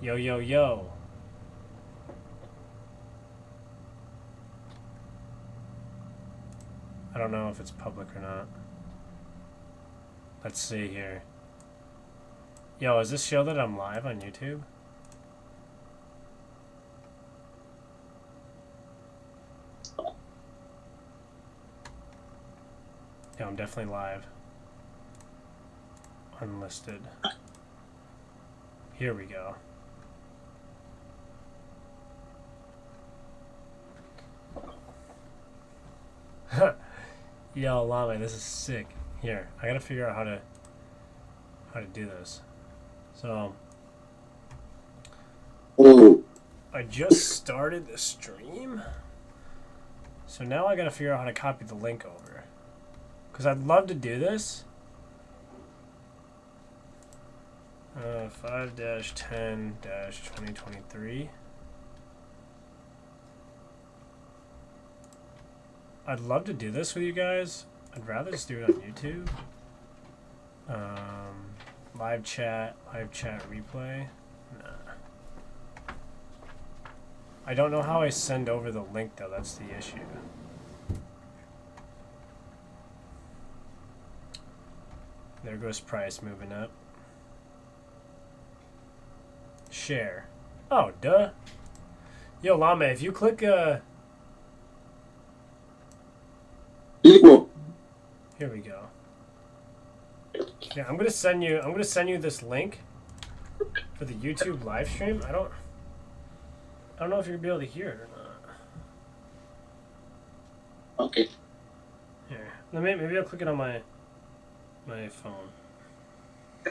Yo, yo, yo. I don't know if it's public or not. Let's see here. Yo, does this show that I'm live on YouTube? Yeah, I'm definitely live. Unlisted. Here we go. Yo, Lame, this is sick. Here, I gotta figure out how to do this. So, I just started the stream, so now I gotta figure out how to copy the link over. Because I'd love to do this. 5-10-2023. I'd love to do this with you guys. I'd rather just do it on YouTube. Live chat replay. Nah. I don't know how I send over the link though, that's the issue. There goes price moving up. Share. Oh, duh. Yo, Lame, if you click Equal. Here we go. Yeah, I'm gonna send you this link for the YouTube live stream. I don't know if you're gonna be able to hear it or not. Okay. Here. Maybe I'll click it on my phone.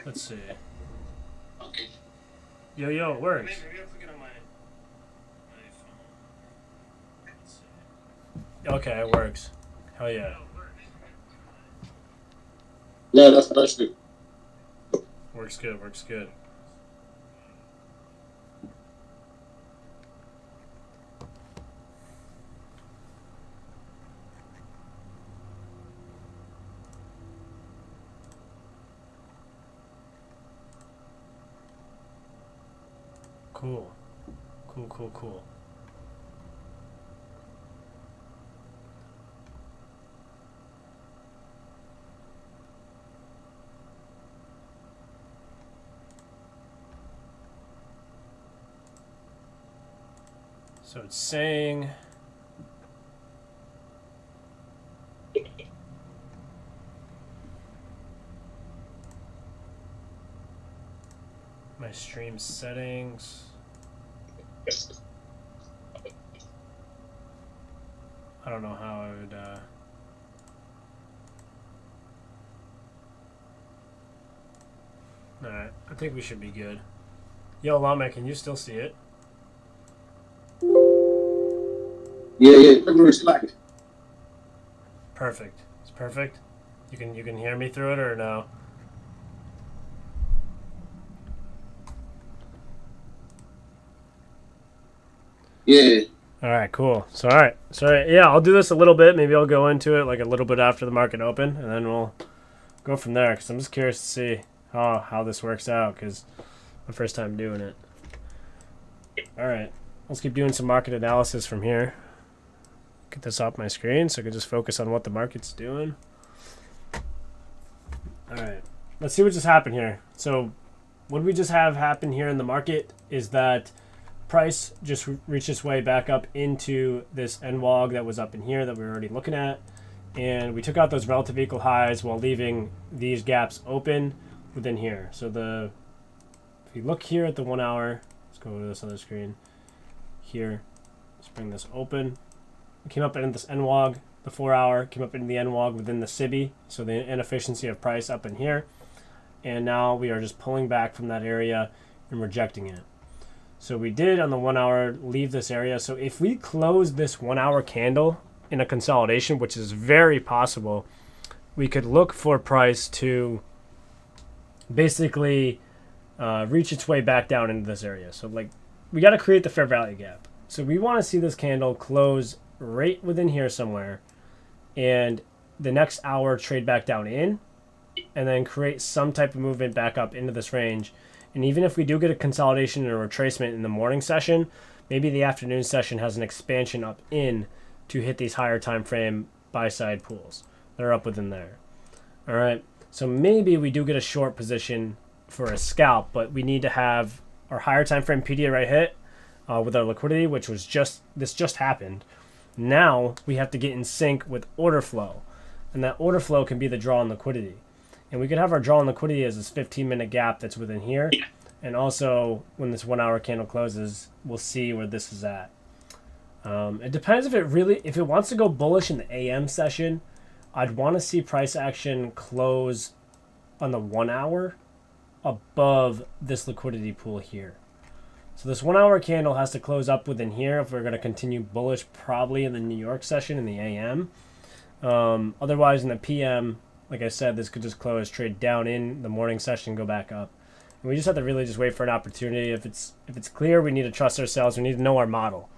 Let's see. Okay. Yo, it works. Maybe I'll click it on my phone. Let's see. Okay, it works. Hell yeah. Yeah, that's good. Works good. Cool. So it's saying my stream settings. I don't know how I would Alright, I think we should be good. Yo, Lame, can you still see it? Yeah. Everyone's like, Perfect. It's perfect. You can hear me through it or no? yeah. All right, cool. So yeah, I'll do this a little bit. Maybe I'll go into it like a little bit after the market open, and then we'll go from there. Because I'm just curious to see how this works out. Because my first time doing it. All right, let's keep doing some market analysis from here. Get this off my screen so I can just focus on what the market's doing. All right, let's see what just happened here. So what we just have happen here in the market is that price just reached its way back up into this NWOG that was up in here that we were already looking at, and we took out those relative equal highs while leaving these gaps open within here. So if you look here at the 1 hour, let's go to this other screen here, let's bring this open. We came up in this NWOG, the 4 hour came up into the NWOG within the SIBI, so the inefficiency of price up in here, and now we are just pulling back from that area and rejecting it. So we did on the 1 hour leave this area. So if we close this 1 hour candle in a consolidation, which is very possible, we could look for price to basically reach its way back down into this area. So like we got to create the fair value gap. So we want to see this candle close right within here somewhere, and the next hour trade back down in, and then create some type of movement back up into this range. And even if we do get a consolidation and a retracement in the morning session, maybe the afternoon session has an expansion up in to hit these higher time frame buy side pools that are up within there. All right, so maybe we do get a short position for a scalp, but we need to have our higher time frame PDA right hit with our liquidity, which was just happened. Now we have to get in sync with order flow, and that order flow can be the draw on liquidity. And we could have our draw on liquidity as this 15-minute gap that's within here. And also, when this 1 hour candle closes, we'll see where this is at. It depends if it wants to go bullish in the AM session. I'd want to see price action close on the 1 hour above this liquidity pool here. So this 1 hour candle has to close up within here if we're going to continue bullish, probably in the New York session in the AM. Otherwise, in the PM, like I said, this could just close, trade down in the morning session, go back up. And we just have to really just wait for an opportunity. If it's clear, we need to trust ourselves. We need to know our model.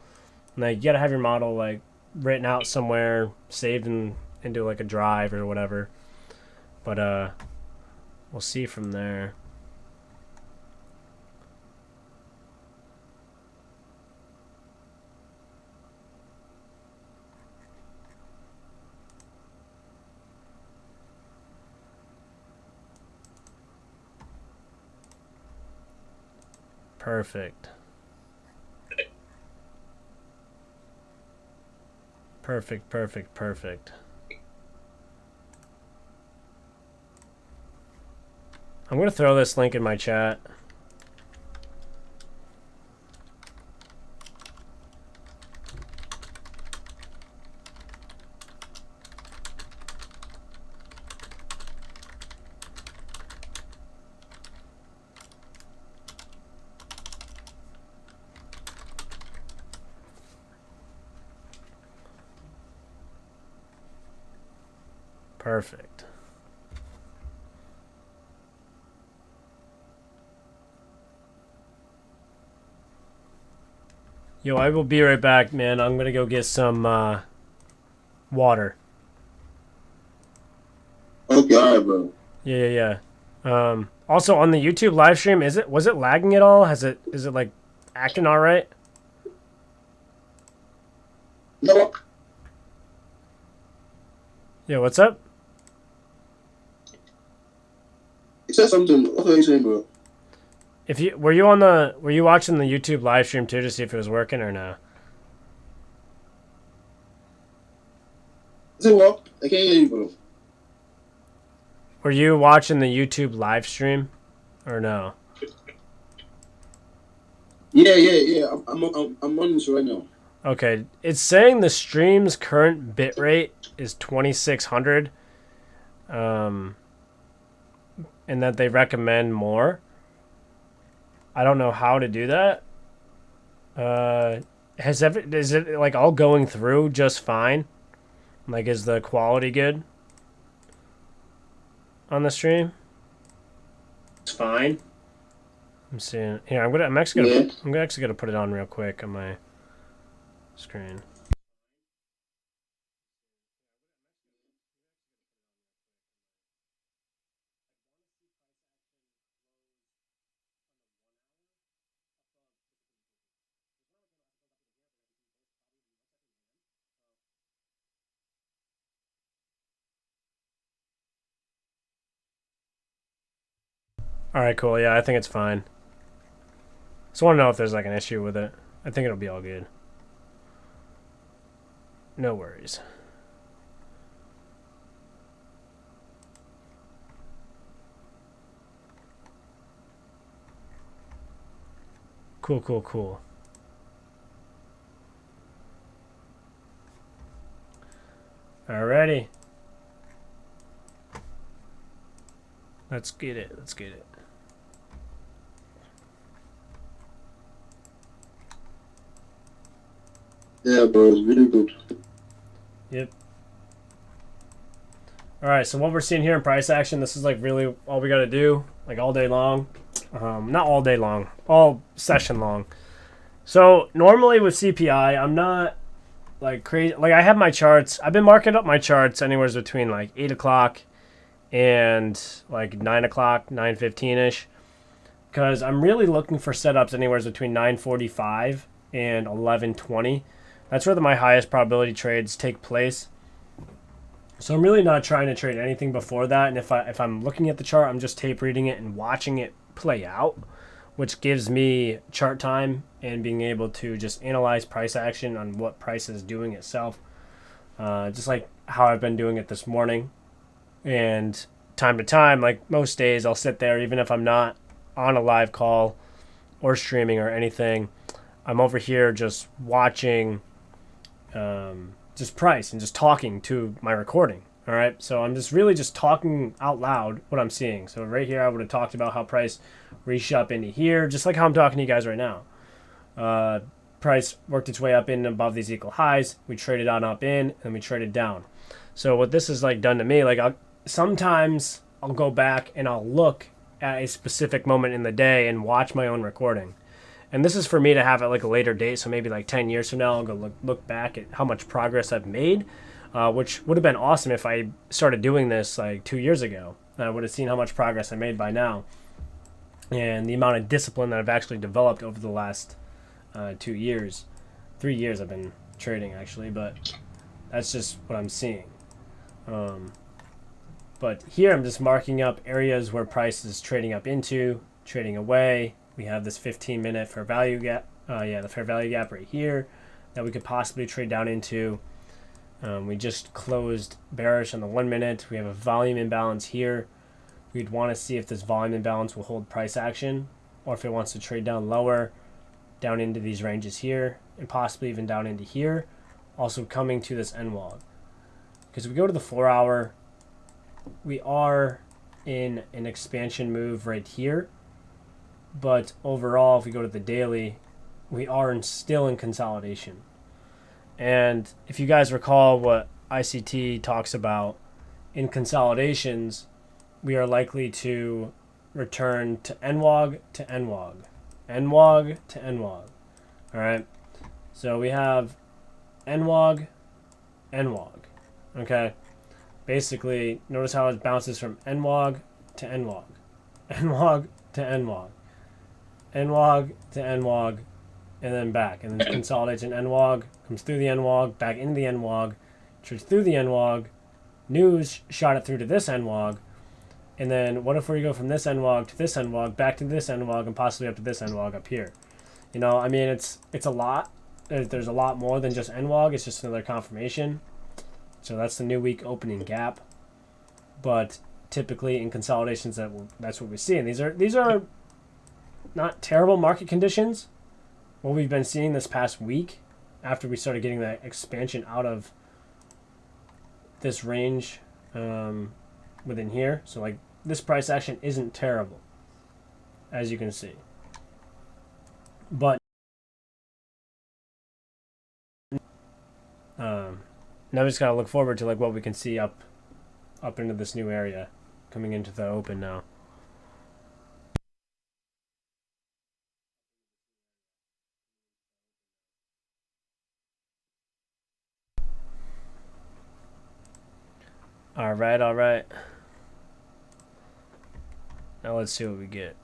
Like, you got to have your model like written out somewhere, saved into like a drive or whatever. But we'll see from there. Perfect. Perfect, perfect, perfect. I'm going to throw this link in my chat. Perfect. Yo, I will be right back, man. I'm gonna go get some water. Okay, all right, bro. Yeah. Also on the YouTube live stream, was it lagging at all? Is it like acting all right? No. Yeah, what's up? It said something. What are you saying, bro? Were you watching the YouTube live stream too to see if it was working or no? Is it what? I can't hear you, bro. Were you watching the YouTube live stream or no? Yeah. I'm on this right now. Okay, it's saying the stream's current bit rate is 2600, and that they recommend more. I don't know how to do that. Is it like all going through just fine? Like, is the quality good on the stream? It's fine. I'm seeing here. I'm actually gonna put it on real quick on my screen. All right, cool. Yeah, I think it's fine. Just want to know if there's like an issue with it. I think it'll be all good. No worries. Cool. Alrighty. Let's get it. Yeah, bro, it's really good. Yep. Alright, so what we're seeing here in price action, this is like really all we gotta do, like all day long. Not all day long, all session long. So normally with CPI, I'm not like crazy. Like, I have my charts. I've been marking up my charts anywhere between like 8 o'clock and like 9 o'clock, 9:15 ish. because I'm really looking for setups anywhere between 9:45 and 11:20. That's where my highest probability trades take place. So I'm really not trying to trade anything before that. And if I'm looking at the chart, I'm just tape reading it and watching it play out, which gives me chart time and being able to just analyze price action on what price is doing itself. Just like how I've been doing it this morning. And time to time, like most days, I'll sit there even if I'm not on a live call or streaming or anything. I'm over here just watching just price and just talking to my recording. All right, so I'm just really just talking out loud what I'm seeing. So right here, I would have talked about how price reached up into here, just like how I'm talking to you guys right now. Price worked its way up in above these equal highs. We traded on up in, and we traded down. So what this has like done to me, like sometimes I'll go back and I'll look at a specific moment in the day and watch my own recording. And this is for me to have at like a later date. So maybe like 10 years from now, I'll go look back at how much progress I've made, which would have been awesome if I started doing this like 2 years ago. I would have seen how much progress I made by now and the amount of discipline that I've actually developed over the last 2 years. 3 years I've been trading actually, but that's just what I'm seeing. But here I'm just marking up areas where price is trading up into, trading away. We have this 15-minute fair value gap. The fair value gap right here that we could possibly trade down into. We just closed bearish on the 1 minute. We have a volume imbalance here. We'd want to see if this volume imbalance will hold price action or if it wants to trade down lower, down into these ranges here, and possibly even down into here. Also coming to this end wall. Because if we go to the 4 hour, we are in an expansion move right here. But overall, if we go to the daily, we are still in consolidation. And if you guys recall what ICT talks about in consolidations, we are likely to return to NWOG to NWOG. NWOG to NWOG. All right. So we have NWOG, NWOG. Okay. Basically, notice how it bounces from NWOG to NWOG. NWOG to NWOG. NWOG to NWOG, and then back. And then consolidates in NWOG, comes through the NWOG, back into the NWOG, trades through the NWOG, news shot it through to this NWOG, and then what if we go from this NWOG to this NWOG, back to this NWOG, and possibly up to this NWOG up here? You know, I mean, it's a lot. There's a lot more than just NWOG. It's just another confirmation. So that's the new week opening gap. But typically in consolidations, that's what we see. And these are not terrible market conditions. What we've been seeing this past week after we started getting that expansion out of this range within here. So like this price action isn't terrible, as you can see. But now we just gotta look forward to like what we can see up into this new area coming into the open now. All right. Now let's see what we get.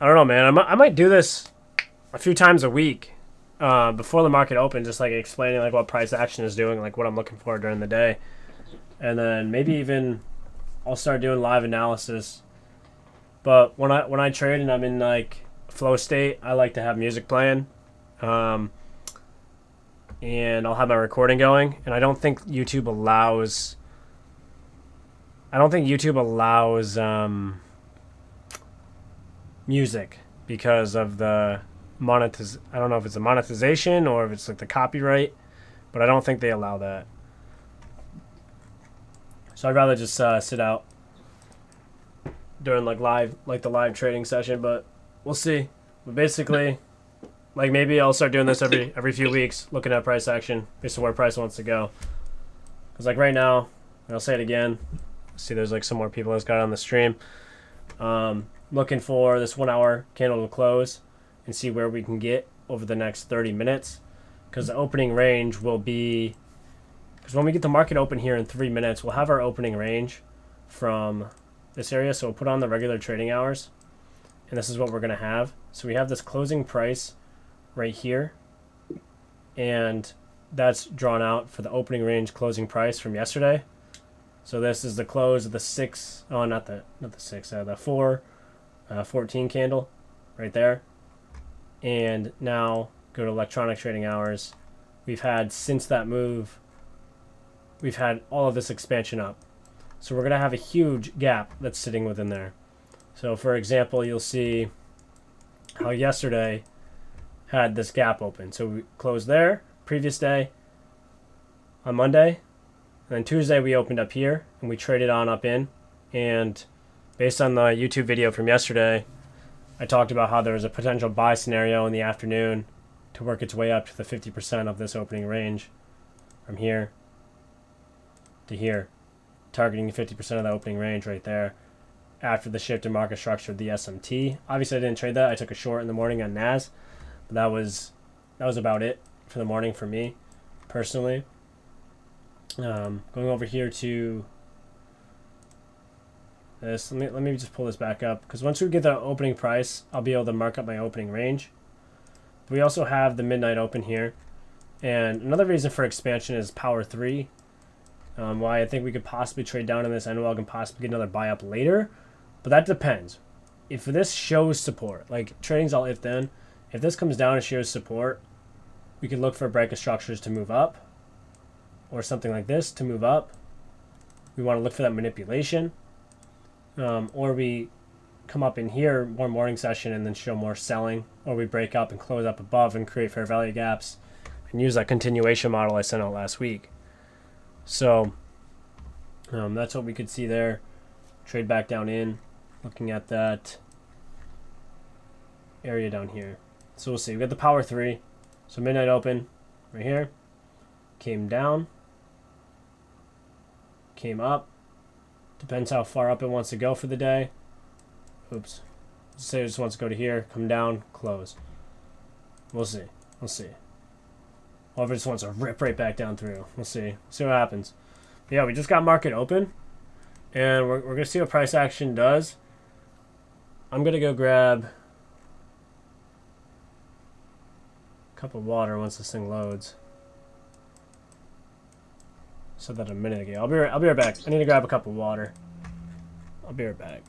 I don't know, man. I might do this a few times a week before the market opens, just like explaining like what price action is doing, like what I'm looking for during the day, and then maybe even I'll start doing live analysis. But when I trade and I'm in like flow state, I like to have music playing, and I'll have my recording going. And I don't think YouTube allows. Music because of the I don't know if it's a monetization or if it's like the copyright, but I don't think they allow that. So I'd rather just sit out during like the live trading session, but we'll see. But basically, like maybe I'll start doing this every few weeks, looking at price action based on where price wants to go. Because like right now, and I'll say it again. See, there's like some more people that's got on the stream. Looking for this 1 hour candle to close and see where we can get over the next 30 minutes, because the opening range will be, because when we get the market open here in 3 minutes, we'll have our opening range from this area. So we'll put on the regular trading hours, and this is what we're going to have. So we have this closing price right here, and that's drawn out for the opening range closing price from yesterday. So this is the close of the 4 14 candle right there. And now go to electronic trading hours. We've had, since that move, we've had all of this expansion up. So we're going to have a huge gap that's sitting within there. So for example, you'll see how yesterday had this gap open. So we closed there previous day on Monday, and then Tuesday we opened up here and we traded on up in. And based on the YouTube video from yesterday, I talked about how there was a potential buy scenario in the afternoon to work its way up to the 50% of this opening range from here to here, targeting 50% of the opening range right there after the shift in market structure of the SMT. Obviously, I didn't trade that. I took a short in the morning on NAS, but that was about it for the morning for me personally. Going over here to this, let me just pull this back up, because once we get the opening price, I'll be able to mark up my opening range. We also have the midnight open here, and another reason for expansion is power 3. Why I think we could possibly trade down in this NWAG and possibly get another buy up later, but that depends. If this shows support, like trading's all if then, if this comes down and shows support, we could look for break of structures to move up, or something like this to move up. We want to look for that manipulation, or we come up in here more morning session and then show more selling, or we break up and close up above and create fair value gaps and use that continuation model I sent out last week. So that's what we could see there. Trade back down in, looking at that area down here. So we'll see. We got the power 3. So midnight open right here, came down, came up. Depends how far up it wants to go for the day. Oops. Let's say it just wants to go to here, come down, close. We'll see. We'll see. Or if it just wants to rip right back down through. We'll see. See what happens. But yeah, we just got market open, and we're going to see what price action does. I'm going to go grab a cup of water once this thing loads. Said that a minute ago. I'll be right back. I need to grab a cup of water. I'll be right back.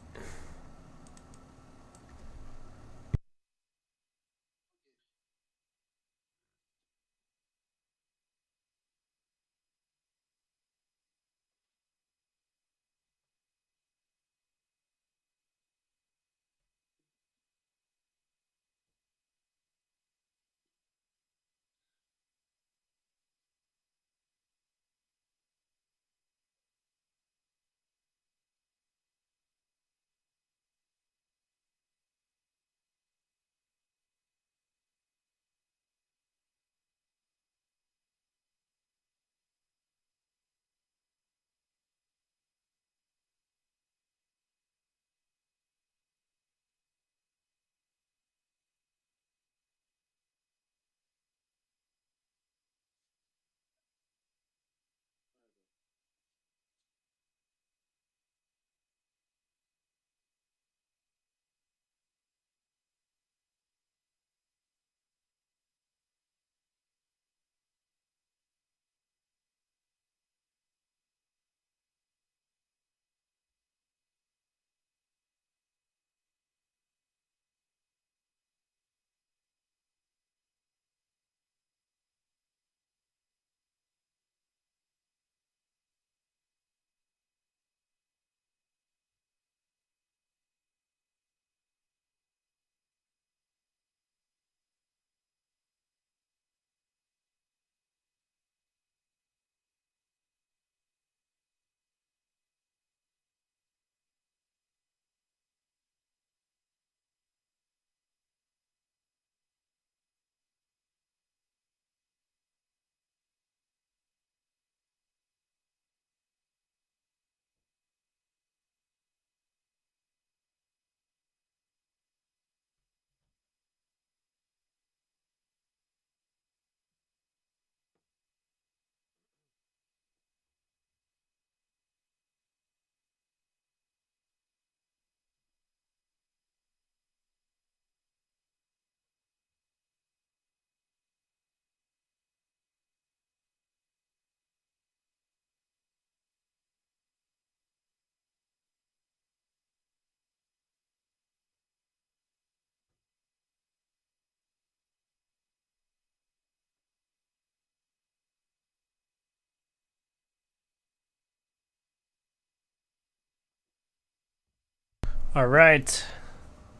All right.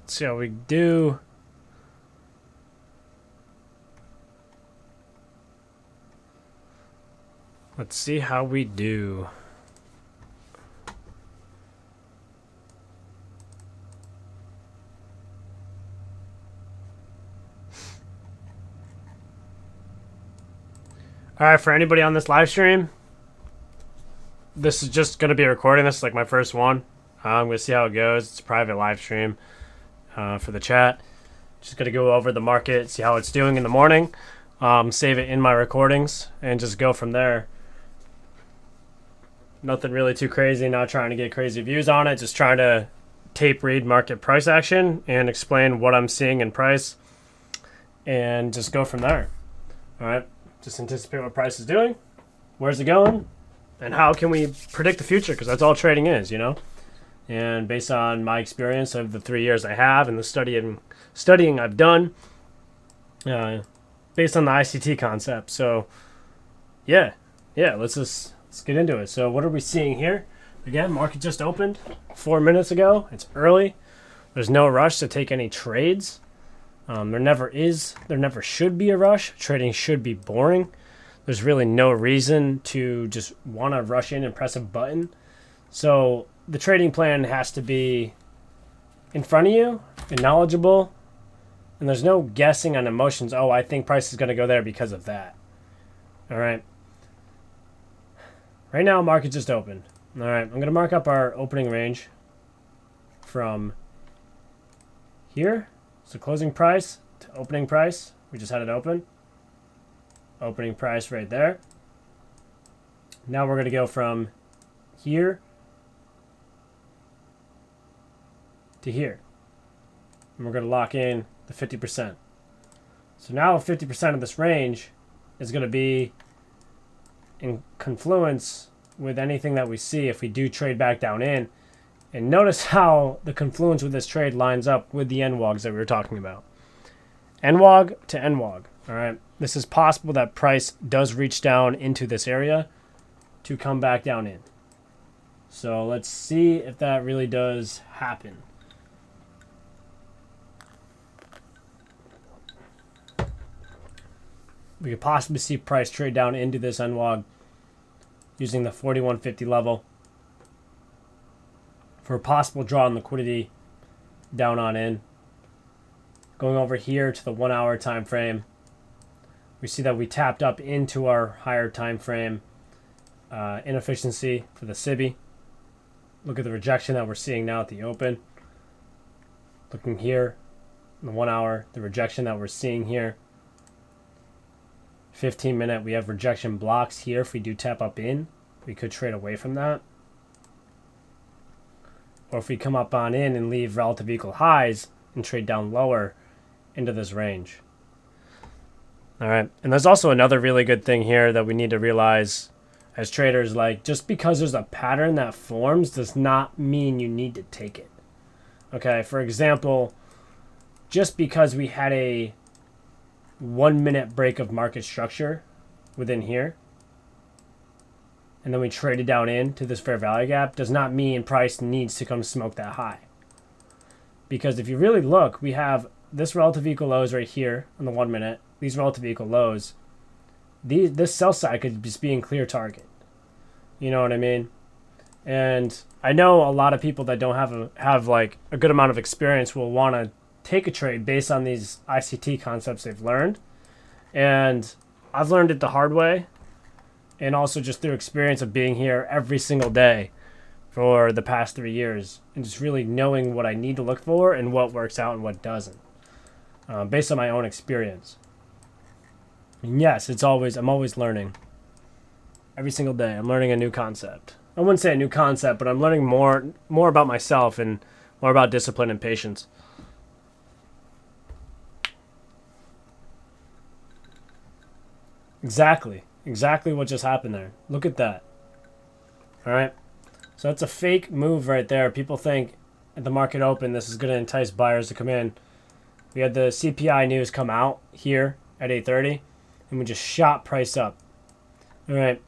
Let's see how we do. Let's see how we do. All right, for anybody on this live stream, this is just going to be a recording. This is like my first one. I'm going to see how it goes. It's a private live stream for the chat. Just going to go over the market, see how it's doing in the morning, save it in my recordings, and just go from there. Nothing really too crazy. Not trying to get crazy views on it. Just trying to tape read market price action and explain what I'm seeing in price and just go from there. All right. Just anticipate what price is doing, where's it going, and how can we predict the future, because that's all trading is, you know. And based on my experience of the 3 years I have and the studying I've done, based on the ICT concept. So yeah, let's get into it. So what are we seeing here? Again, market just opened 4 minutes ago. It's early. There's no rush to take any trades. There never should be a rush. Trading should be boring. There's really no reason to just want to rush in and press a button. So the trading plan has to be in front of you and knowledgeable. And there's no guessing on emotions. Oh, I think price is going to go there because of that. All right. Right now, market just opened. All right. I'm going to mark up our opening range from here. So closing price to opening price. We just had it open. Opening price right there. Now we're going to go from here to here. And we're going to lock in the 50%. So now 50% of this range is going to be in confluence with anything that we see if we do trade back down in. And notice how the confluence with this trade lines up with the NWOGs that we were talking about. NWOG to NWOG. All right. This is possible that price does reach down into this area to come back down in. So let's see if that really does happen. We could possibly see price trade down into this NWOG using the 4150 level for a possible draw on liquidity down on in. Going over here to the 1 hour time frame, we see that we tapped up into our higher time frame inefficiency for the SIBI. Look at the rejection that we're seeing now at the open. Looking here, in the 1 hour, the rejection that we're seeing here. 15-minute, we have rejection blocks here. If we do tap up in, we could trade away from that. Or if we come up on in and leave relative equal highs and trade down lower into this range. All right. And there's also another really good thing here that we need to realize as traders. Like, just because there's a pattern that forms does not mean you need to take it. Okay. For example, just because we had a 1 minute break of market structure within here, and then we traded down into this fair value gap, does not mean price needs to come smoke that high. Because if you really look, we have this relative equal lows right here on the 1 minute, these relative equal lows. This sell side could just be in clear target. You know what I mean? And I know a lot of people that don't have like a good amount of experience will want to take a trade based on these ICT concepts they've learned. And I've learned it the hard way. And also just through experience of being here every single day for the past 3 years. And just really knowing what I need to look for and what works out and what doesn't. Based on my own experience. And yes, I'm always learning. Every single day, I'm learning a new concept. I wouldn't say a new concept, but I'm learning more about myself and more about discipline and patience. Exactly what just happened there. Look at that. All right. So that's a fake move right there. People think at the market open, this is going to entice buyers to come in. We had the CPI news come out here at 8:30, and we just shot price up. All right.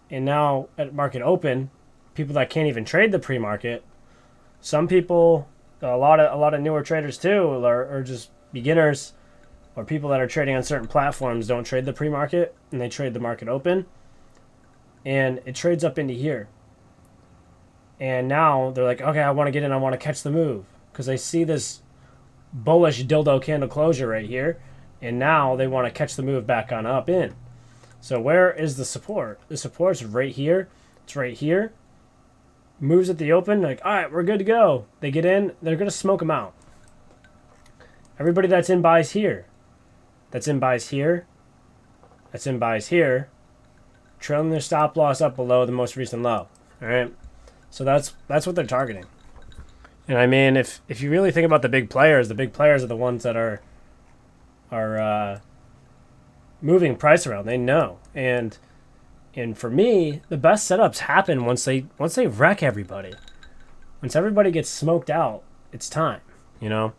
And now at market open, people that can't even trade the pre-market, some people a lot of newer traders too, or just beginners, or people that are trading on certain platforms don't trade the pre-market and they trade the market open, and it trades up into here. And now they're like, okay, I want to get in, I want to catch the move because they see this bullish dildo candle closure right here, and now they want to catch the move back on up in. So where is the support? The support's right here. It's right here. Moves at the open, like, all right, we're good to go. They get in, they're going to smoke them out. Everybody that's in buys here. That's in buys here. That's in buys here. Trailing their stop loss up below the most recent low. All right. So that's what they're targeting. And I mean, if you really think about the big players are the ones that are moving price around. They know. And for me, the best setups happen once they wreck everybody. Once everybody gets smoked out, it's time, you know?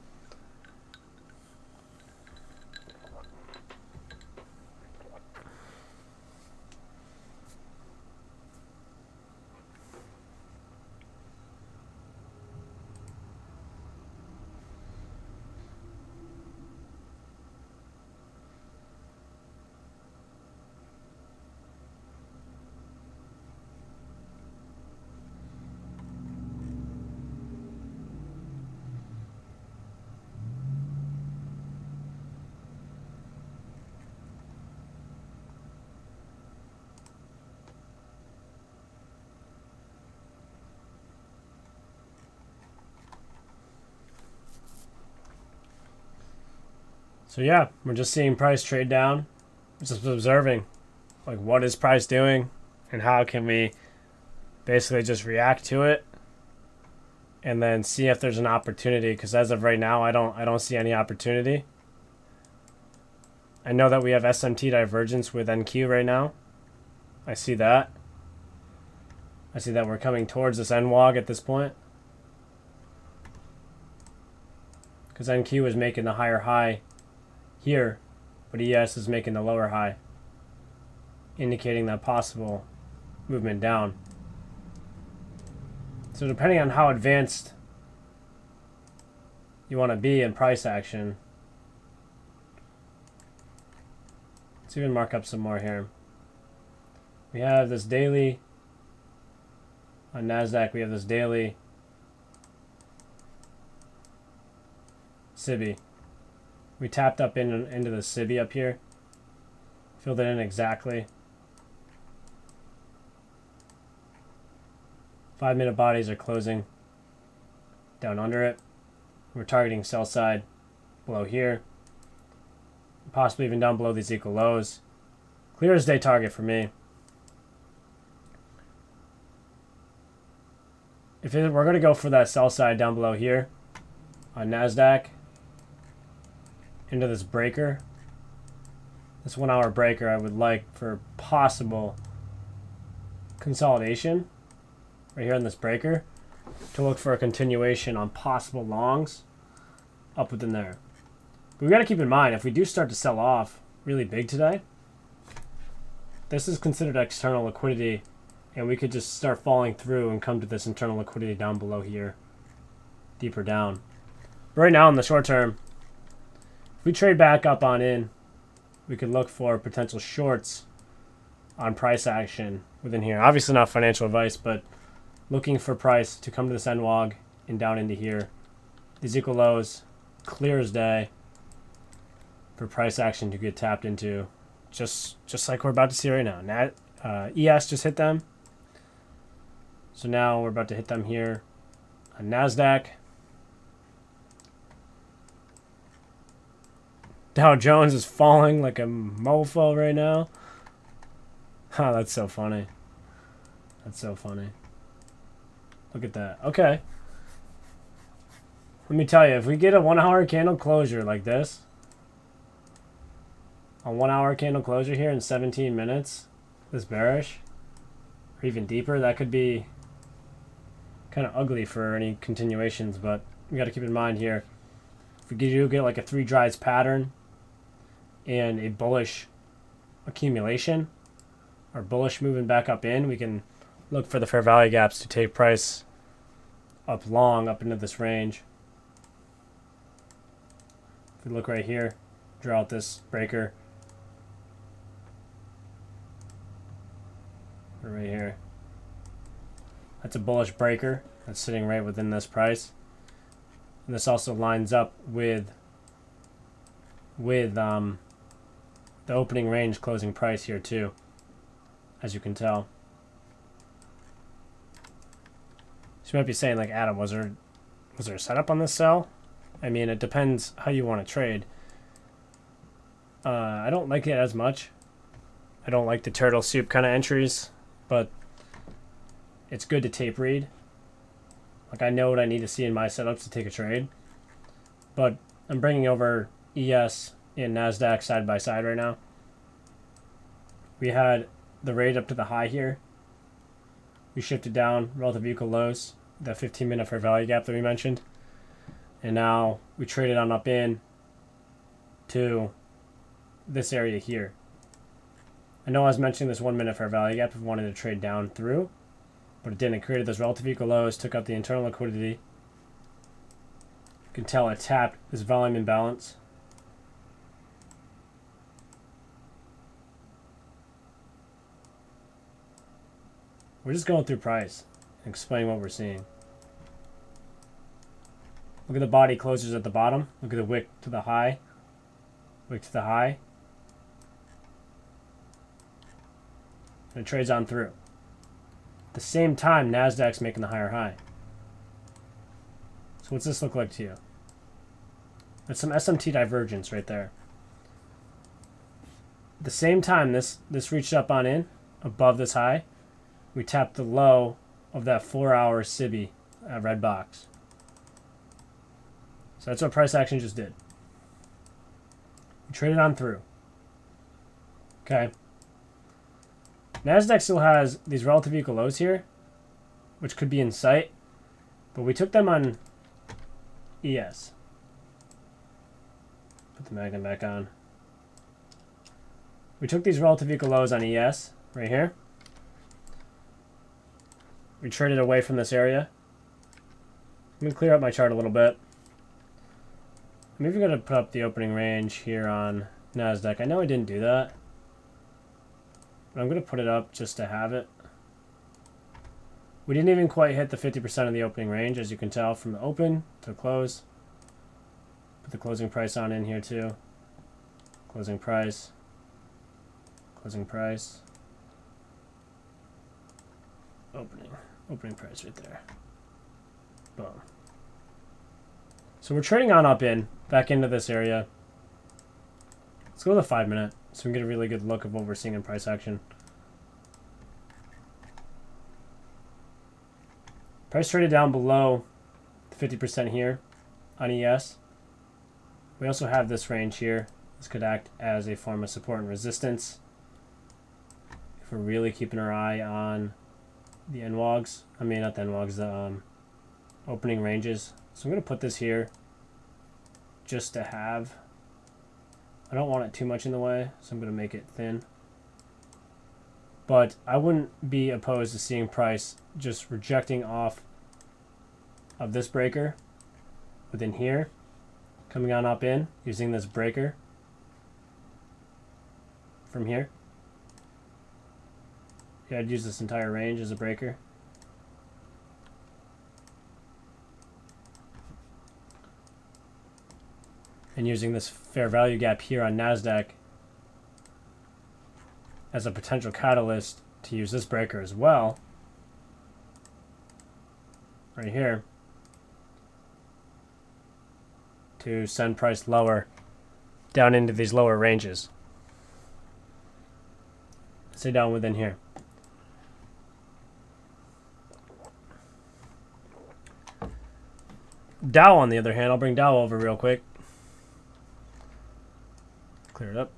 So yeah, we're just seeing price trade down. Just observing, like, what is price doing, and how can we basically just react to it, and then see if there's an opportunity. Because as of right now, I don't see any opportunity. I know that we have SMT divergence with NQ right now. I see that. I see that we're coming towards this NWOG at this point. Because NQ is making the higher high here, but ES is making the lower high, indicating that possible movement down. So depending on how advanced you want to be in price action, let's even mark up some more here. We have this daily on NASDAQ, we have this daily SIBI. We tapped up into the SIBI up here. Filled it in exactly. 5-minute bodies are closing down under it. We're targeting sell side below here. Possibly even down below these equal lows. Clear as day target for me. We're going to go for that sell side down below here on NASDAQ. Into this breaker, this 1 hour breaker, I would like for possible consolidation right here in this breaker to look for a continuation on possible longs up within there. But we got to keep in mind, if we do start to sell off really big today, this is considered external liquidity, and we could just start falling through and come to this internal liquidity down below here, deeper down. Right now in the short term, if we trade back up on in, we could look for potential shorts on price action within here. Obviously not financial advice, but looking for price to come to this NWOG and down into here. These equal lows, clear as day, for price action to get tapped into, just like we're about to see right now. ES just hit them. So now we're about to hit them here on NASDAQ. Dow Jones is falling like a mofo right now. Oh, that's so funny. That's so funny. Look at that. Okay. Let me tell you, if we get a 1 hour candle closure like this, a 1 hour candle closure here in 17 minutes, this bearish, or even deeper, that could be kind of ugly for any continuations, but we got to keep in mind here, if we do get like a 3 drives pattern and a bullish accumulation or bullish moving back up in, we can look for the fair value gaps to take price up long up into this range. If we look right here, draw out this breaker. Right here. That's a bullish breaker that's sitting right within this price. And this also lines up with the opening range closing price here too, as you can tell. So you might be saying, like, Adam, was there a setup on this sell? I mean, it depends how you want to trade. I don't like it as much. I don't like the turtle soup kind of entries, but it's good to tape read. Like, I know what I need to see in my setups to take a trade. But I'm bringing over ES and NASDAQ side by side right now. We had the rate up to the high here. We shifted down relative equal lows, that 15-minute fair value gap that we mentioned. And now we traded on up in to this area here. I know I was mentioning this 1-minute fair value gap if we wanted to trade down through, but it didn't. It created those relative equal lows, took out the internal liquidity. You can tell it tapped this volume imbalance. We're just going through price and explaining what we're seeing. Look at the body closures at the bottom. Look at the wick to the high. Wick to the high. And it trades on through. At the same time, NASDAQ's making the higher high. So what's this look like to you? That's some SMT divergence right there. At the same time, this reached up on in, above this high. We tapped the low of that 4-hour SIBI red box. So that's what price action just did. We traded on through. Okay. NASDAQ still has these relative equal lows here, which could be in sight, but we took them on ES. Put the magnet back on. We took these relative equal lows on ES right here. We traded away from this area. Let me clear up my chart a little bit. I'm even going to put up the opening range here on NASDAQ. I know I didn't do that, but I'm going to put it up just to have it. We didn't even quite hit the 50% of the opening range, as you can tell from the open to the close. Put the closing price on in here too. Closing price. Closing price. Opening price right there. Boom. So we're trading on up in, back into this area. Let's go to the 5-minute so we can get a really good look of what we're seeing in price action. Price traded down below the 50% here on ES. We also have this range here. This could act as a form of support and resistance if we're really keeping our eye on the NWOGs. I mean, not the NWOGs, the opening ranges. So I'm going to put this here just to have. I don't want it too much in the way, so I'm going to make it thin. But I wouldn't be opposed to seeing price just rejecting off of this breaker within here, coming on up in, using this breaker from here. Yeah, I'd use this entire range as a breaker. And using this fair value gap here on NASDAQ as a potential catalyst to use this breaker as well. Right here. To send price lower down into these lower ranges. Stay down within here. Dow, on the other hand, I'll bring Dow over real quick. Clear it up.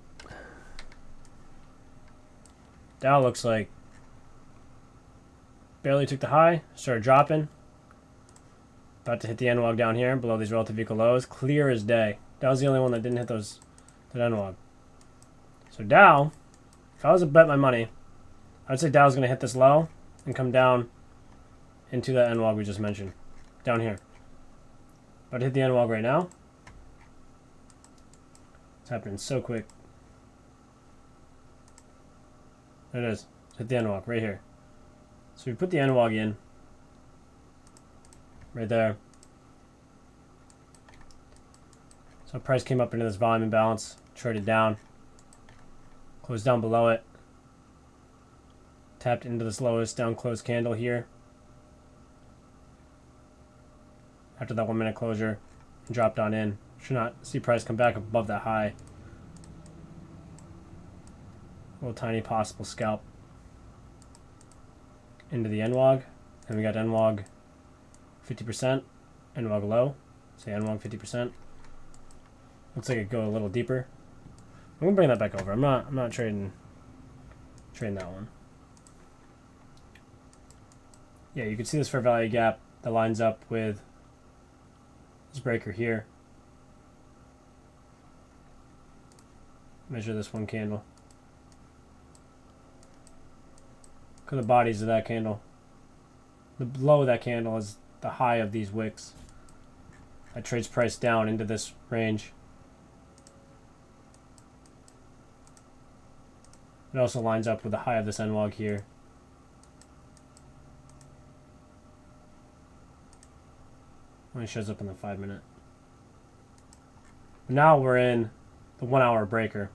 Dow looks like barely took the high, started dropping. About to hit the NWOG down here, below these relative equal lows. Clear as day. Dow's the only one that didn't hit that NWOG. So Dow, if I was to bet my money, I would say Dow's going to hit this low and come down into that NWOG we just mentioned. Down here. About to hit the NWOG right now. It's happening so quick. There it is. Hit the NWOG right here. So we put the NWOG in. Right there. So price came up into this volume imbalance. Traded down. Closed down below it. Tapped into this lowest down close candle here. After that 1 minute closure. And dropped on in. Should not see price come back above that high. Little tiny possible scalp into the NWOG. And we got NWOG 50%. NWOG low. Say NWOG 50%. Looks like it go a little deeper. I'm gonna bring that back over. I'm not trading that one. Yeah, you can see this fair value gap that lines up with this breaker here. Measure this one candle. Look at the bodies of that candle. The low of that candle is the high of these wicks. That trades price down into this range. It also lines up with the high of this NWOG here. Only shows up in the 5 minute. Now we're in the 1 hour breaker.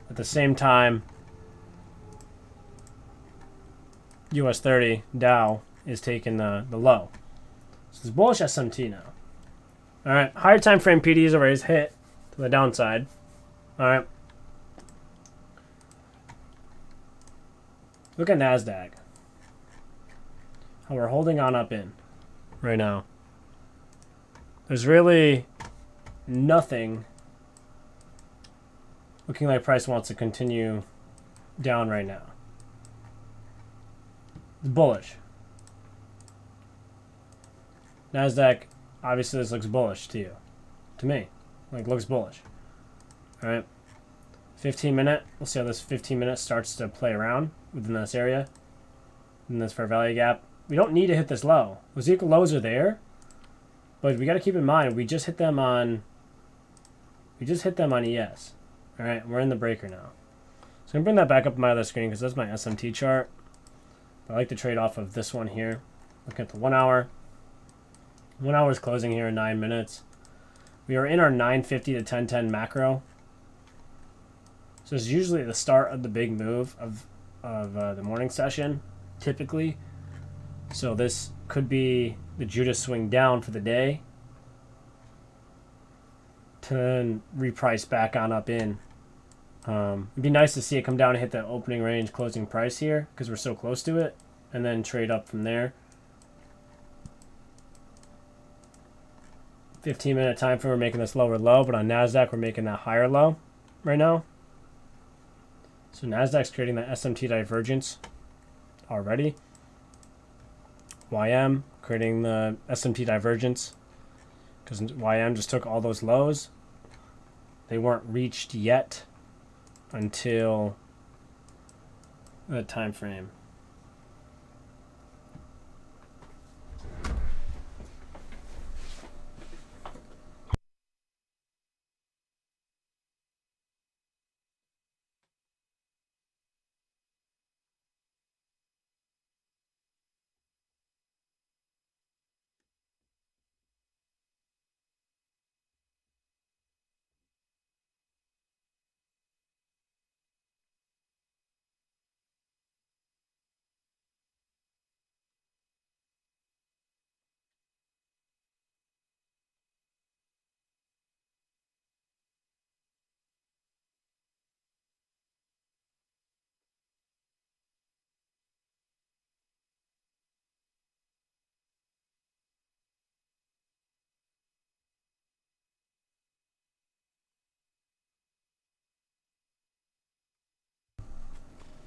At the same time, US 30 Dow is taking the low. So it's bullish SMT now. Alright, higher time frame PDs already is hit to the downside. Alright. Look at NASDAQ. How we're holding on up in right now. There's really nothing looking like price wants to continue down right now. It's bullish. NASDAQ, obviously this looks bullish to you. To me. Like, looks bullish. Alright. 15 minute. We'll see how this 15 minute starts to play around within this area. In this fair value gap. We don't need to hit this low. Those equal lows are there. But we got to keep in mind, we just hit them on ES. Alright, we're in the breaker now. So I'm going to bring that back up on my other screen because that's my SMT chart. But I like to trade off of this one here. Look at the 1 hour. 1 hour is closing here in 9 minutes. We are in our 950 to 1010 macro. So it's usually the start of the big move of the morning session, typically. So this could be the Judas swing down for the day to then reprice back on up in. It'd be nice to see it come down and hit the opening range closing price here because we're so close to it, and then trade up from there. 15 minute time frame, we're making this lower low, but on NASDAQ we're making that higher low right now. So NASDAQ's creating that SMT divergence already. YM creating the SMT divergence because YM just took all those lows. They weren't reached yet until the time frame.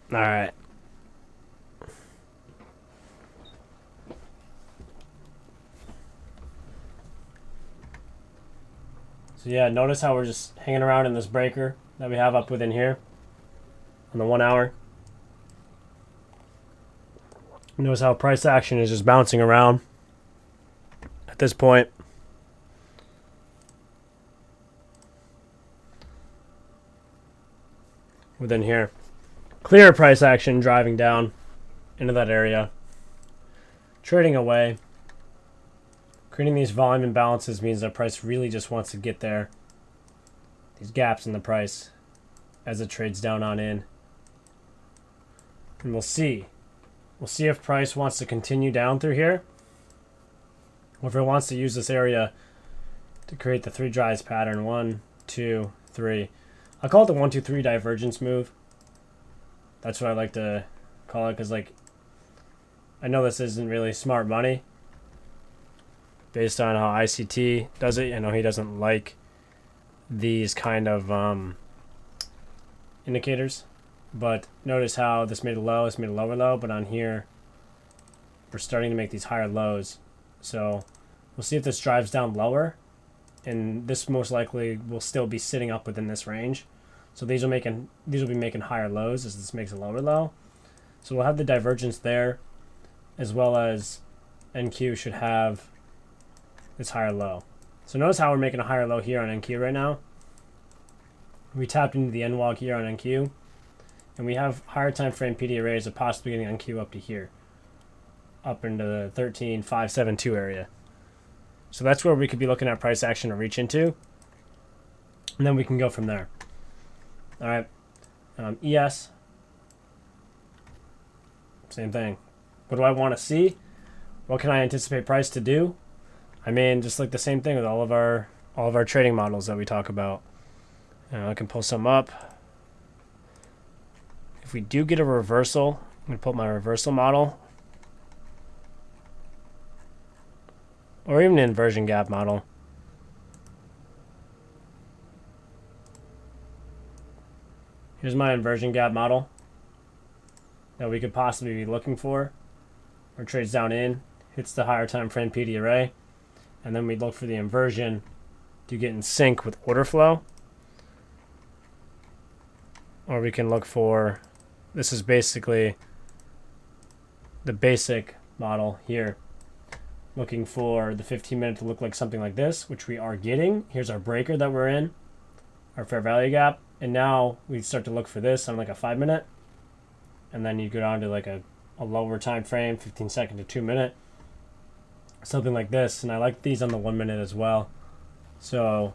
All right. So yeah, notice how we're just hanging around in this breaker that we have up within here on the 1 hour. Notice how price action is just bouncing around at this point. within here. Clear price action driving down into that area. Trading away. Creating these volume imbalances means that price really just wants to get there. These gaps in the price as it trades down on in. And we'll see. We'll see if price wants to continue down through here, or if it wants to use this area to create the 3 drives pattern. 1, 2, 3. I call it the 1, 2, 3 divergence move. That's what I like to call it, because like I know this isn't really smart money based on how ICT does it. I know he doesn't like these kind of indicators, but notice how this made a low, this made a lower low, but on here we're starting to make these higher lows. So we'll see if this drives down lower, and this most likely will still be sitting up within this range. So these will be making higher lows as this makes a lower low. So we'll have the divergence there, as well as NQ should have this higher low. So notice how we're making a higher low here on NQ right now. We tapped into the NWOG here on NQ, and we have higher time frame PD arrays of possibly getting NQ up to here, up into the 13,572 area. So that's where we could be looking at price action to reach into, and then we can go from there. All right, ES, same thing. What do I want to see? What can I anticipate price to do? I mean, just like the same thing with all of our trading models that we talk about. I can pull some up. If we do get a reversal, I'm going to pull up my reversal model, or even an inversion gap model. Here's my inversion gap model that we could possibly be looking for, where it trades down in, hits the higher time frame PD array, and then we look for the inversion to get in sync with order flow. Or we can look for, this is basically the basic model here, looking for the 15-minute to look like something like this, which we are getting. Here's our breaker that we're in, our fair value gap, and now we start to look for this on like a 5-minute, and then you go down to like a lower time frame, 15-second to 2-minute, something like this. And I like these on the 1-minute as well. So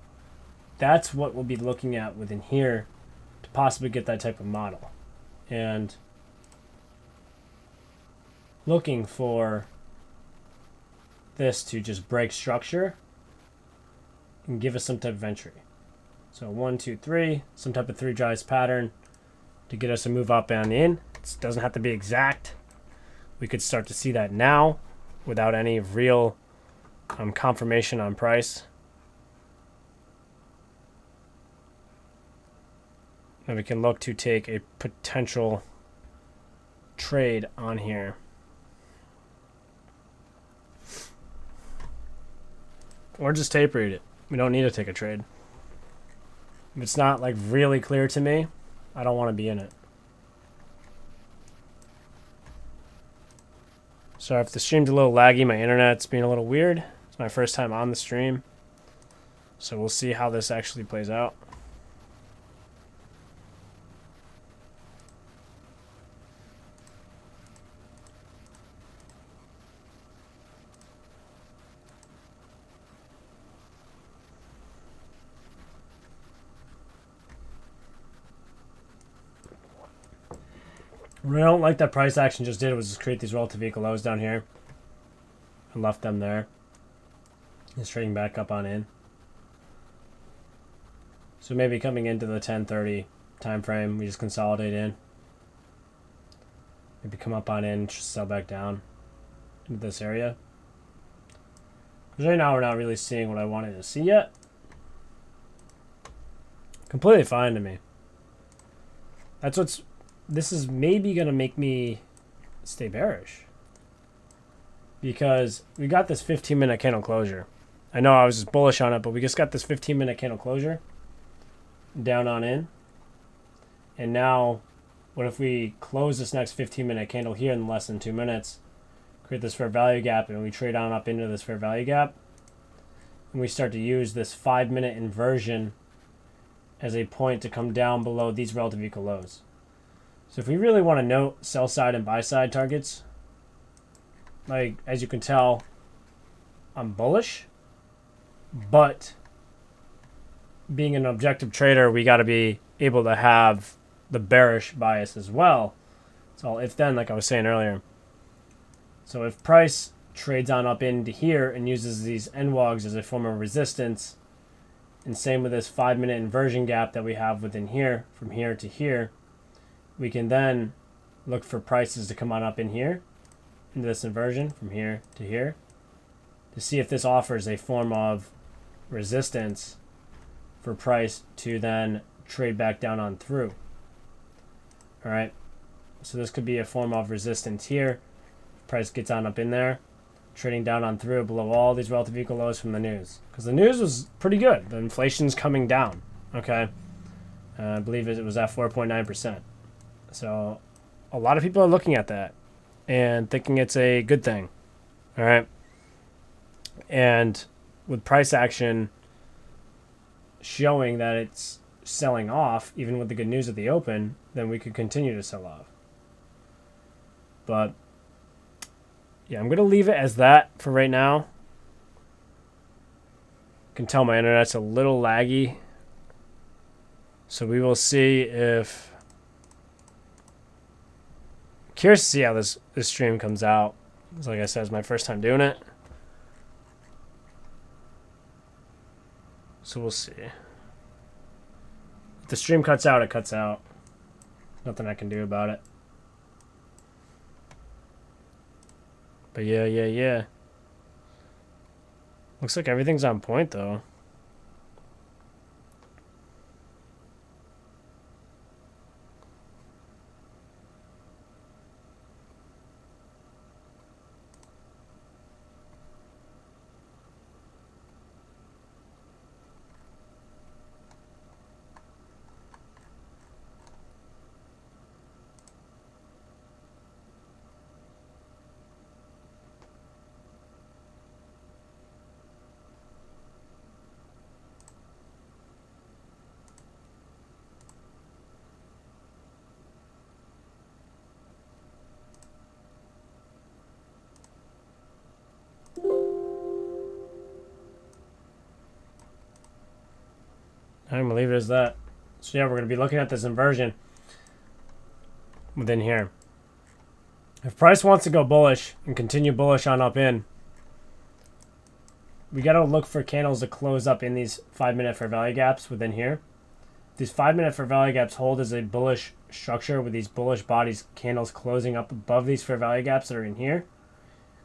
that's what we'll be looking at within here to possibly get that type of model, and looking for this to just break structure and give us some type of entry. So 1, 2, 3, some type of 3 drives pattern to get us a move up and in. It doesn't have to be exact. We could start to see that now without any real confirmation on price. And we can look to take a potential trade on here. Or just tape read it. We don't need to take a trade. If it's not like really clear to me, I don't want to be in it. Sorry if the stream's a little laggy. My internet's being a little weird. It's my first time on the stream, so we'll see how this actually plays out. What I don't like that price action just did was just create these relative equal lows down here and left them there. It's trading back up on in. So maybe coming into the 10:30 time frame, we just consolidate in. Maybe come up on in, just sell back down into this area. Because right now we're not really seeing what I wanted to see yet. Completely fine to me. This is maybe going to make me stay bearish, because we got this 15-minute candle closure. I know I was just bullish on it, but we just got this 15-minute candle closure down on in. And now, what if we close this next 15-minute candle here in less than 2 minutes, create this fair value gap, and we trade on up into this fair value gap, and we start to use this 5-minute inversion as a point to come down below these relative equal lows. So if we really want to note sell side and buy side targets, like as you can tell, I'm bullish, but being an objective trader, we got to be able to have the bearish bias as well. It's all if then, like I was saying earlier. So if price trades on up into here and uses these NWOGs as a form of resistance, and same with this 5-minute inversion gap that we have within here, from here to here, we can then look for prices to come on up in here, into this inversion from here to here, to see if this offers a form of resistance for price to then trade back down on through. All right, so this could be a form of resistance here. Price gets on up in there, trading down on through below all these relative equal lows from the news, because the news was pretty good. The inflation's coming down. Okay, I believe it was at 4.9%. So a lot of people are looking at that and thinking it's a good thing. All right, and with price action showing that it's selling off, even with the good news at the open, then we could continue to sell off. But yeah, I'm going to leave it as that for right now. You can tell my internet's a little laggy. So we will see if... Curious to see how this stream comes out. Like I said, it's my first time doing it. So we'll see. If the stream cuts out, it cuts out. Nothing I can do about it. But yeah. Looks like everything's on point, though. I'm gonna leave it as that. So yeah, we're gonna be looking at this inversion within here. If price wants to go bullish and continue bullish on up in, we gotta look for candles to close up in these 5-minute fair value gaps within here. If these 5-minute fair value gaps hold as a bullish structure with these bullish bodies candles closing up above these fair value gaps that are in here,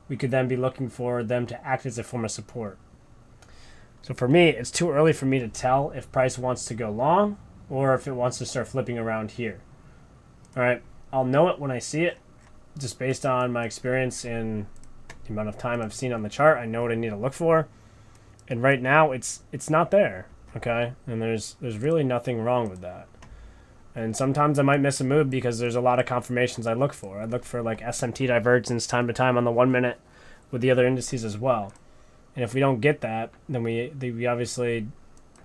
we could then be looking for them to act as a form of support. So for me, it's too early for me to tell if price wants to go long or if it wants to start flipping around here. All right, I'll know it when I see it, just based on my experience and the amount of time I've seen on the chart. I know what I need to look for, and right now it's not there. Okay, and there's really nothing wrong with that. And sometimes I might miss a move because there's a lot of confirmations I look for. I look for like SMT divergence time to time on the 1 minute with the other indices as well. And if we don't get that, then we obviously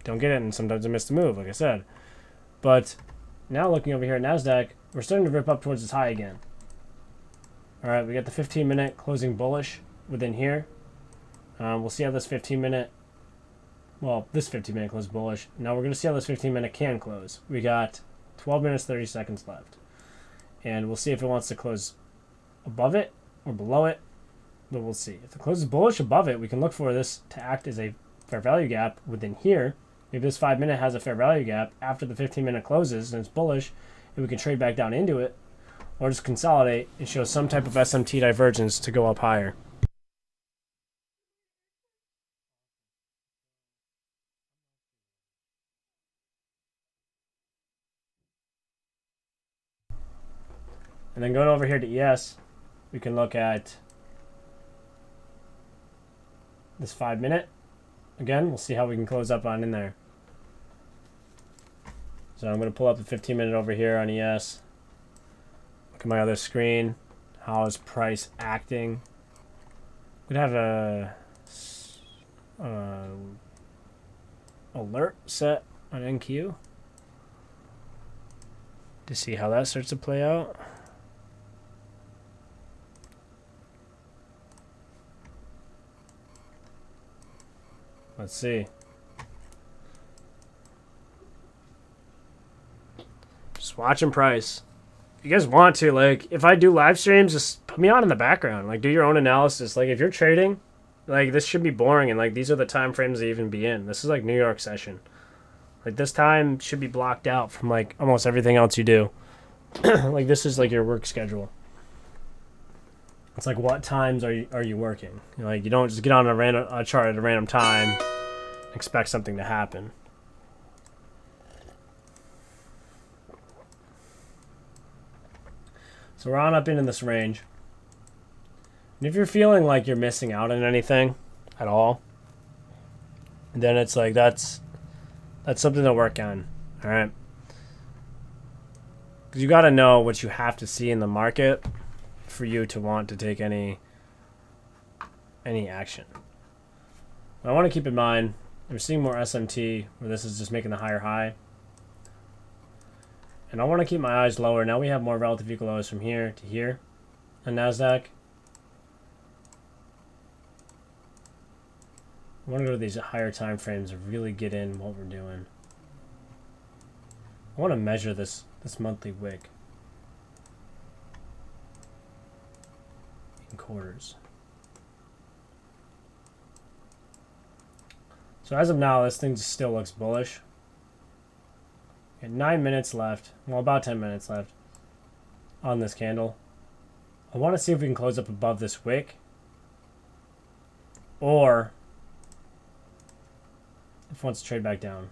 don't get it, and sometimes I miss the move, like I said. But now looking over here at NASDAQ, we're starting to rip up towards this high again. All right, we got the 15-minute closing bullish within here. We'll see how this 15-minute, well, this 15-minute closed bullish. Now we're going to see how this 15-minute can close. We got 12 minutes, 30 seconds left. And we'll see if it wants to close above it or below it. But we'll see. If it closes bullish above it, we can look for this to act as a fair value gap within here. If this 5-minute has a fair value gap after the 15-minute closes and it's bullish, and we can trade back down into it, or just consolidate and show some type of SMT divergence to go up higher. And then going over here to ES, we can look at this 5-minute. Again, we'll see how we can close up on in there. So I'm going to pull up the 15-minute over here on ES. Look at my other screen. How is price acting? We could have a alert set on NQ. to see how that starts to play out. Let's see. Just watching price. If you guys want to, like, if I do live streams, just put me on in the background. Like, do your own analysis. Like, if you're trading, like, this should be boring, and, like, these are the time frames to even be in. This is, like, New York session. Like, this time should be blocked out from, like, almost everything else you do. Like, this is, like, your work schedule. It's like, what times are you working? You know, like, you don't just get on a chart at a random time and expect something to happen. So we're on up into this range. And if you're feeling like you're missing out on anything at all, then it's like that's something to work on. All right. Because you got to know what you have to see in the market for you to want to take any action. But I want to keep in mind, we're seeing more SMT where this is just making the higher high. And I want to keep my eyes lower. Now we have more relative equal lows from here to here on NASDAQ. I want to go to these higher time frames to really get in what we're doing. I want to measure this monthly wick in quarters. So as of now, this thing just still looks bullish. We got 9 minutes left. Well, about 10 minutes left on this candle. I want to see if we can close up above this wick, or if it wants to trade back down.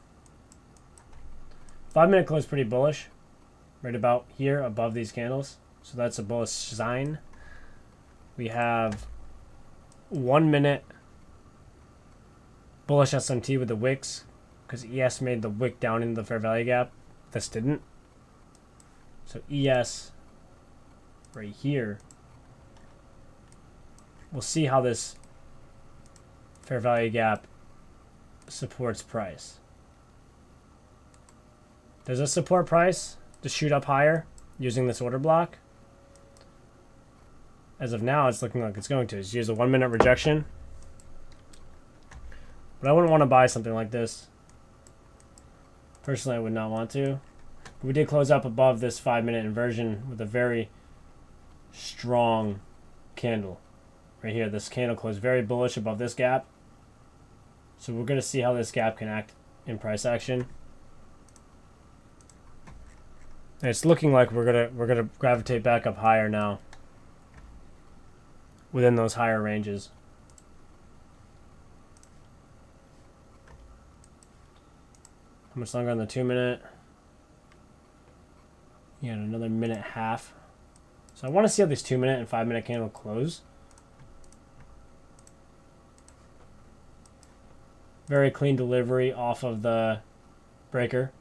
5 minute close pretty bullish, right about here above these candles. So that's a bullish sign. We have 1 minute bullish SMT with the wicks, because ES made the wick down into the fair value gap. This didn't. So ES right here. We'll see how this fair value gap supports price. Does this support price to shoot up higher using this order block? As of now, it's looking like it's going to. It's use a 1 minute rejection. But I wouldn't want to buy something like this. Personally, I would not want to. But we did close up above this 5 minute inversion with a very strong candle. Right here, this candle closed very bullish above this gap. So we're going to see how this gap can act in price action. And it's looking like we're gonna gravitate back up higher now, within those higher ranges. How much longer on the 2 minute? Yeah, another minute and a half. So I want to see how these 2 minute and 5 minute candle close. Very clean delivery off of the breaker.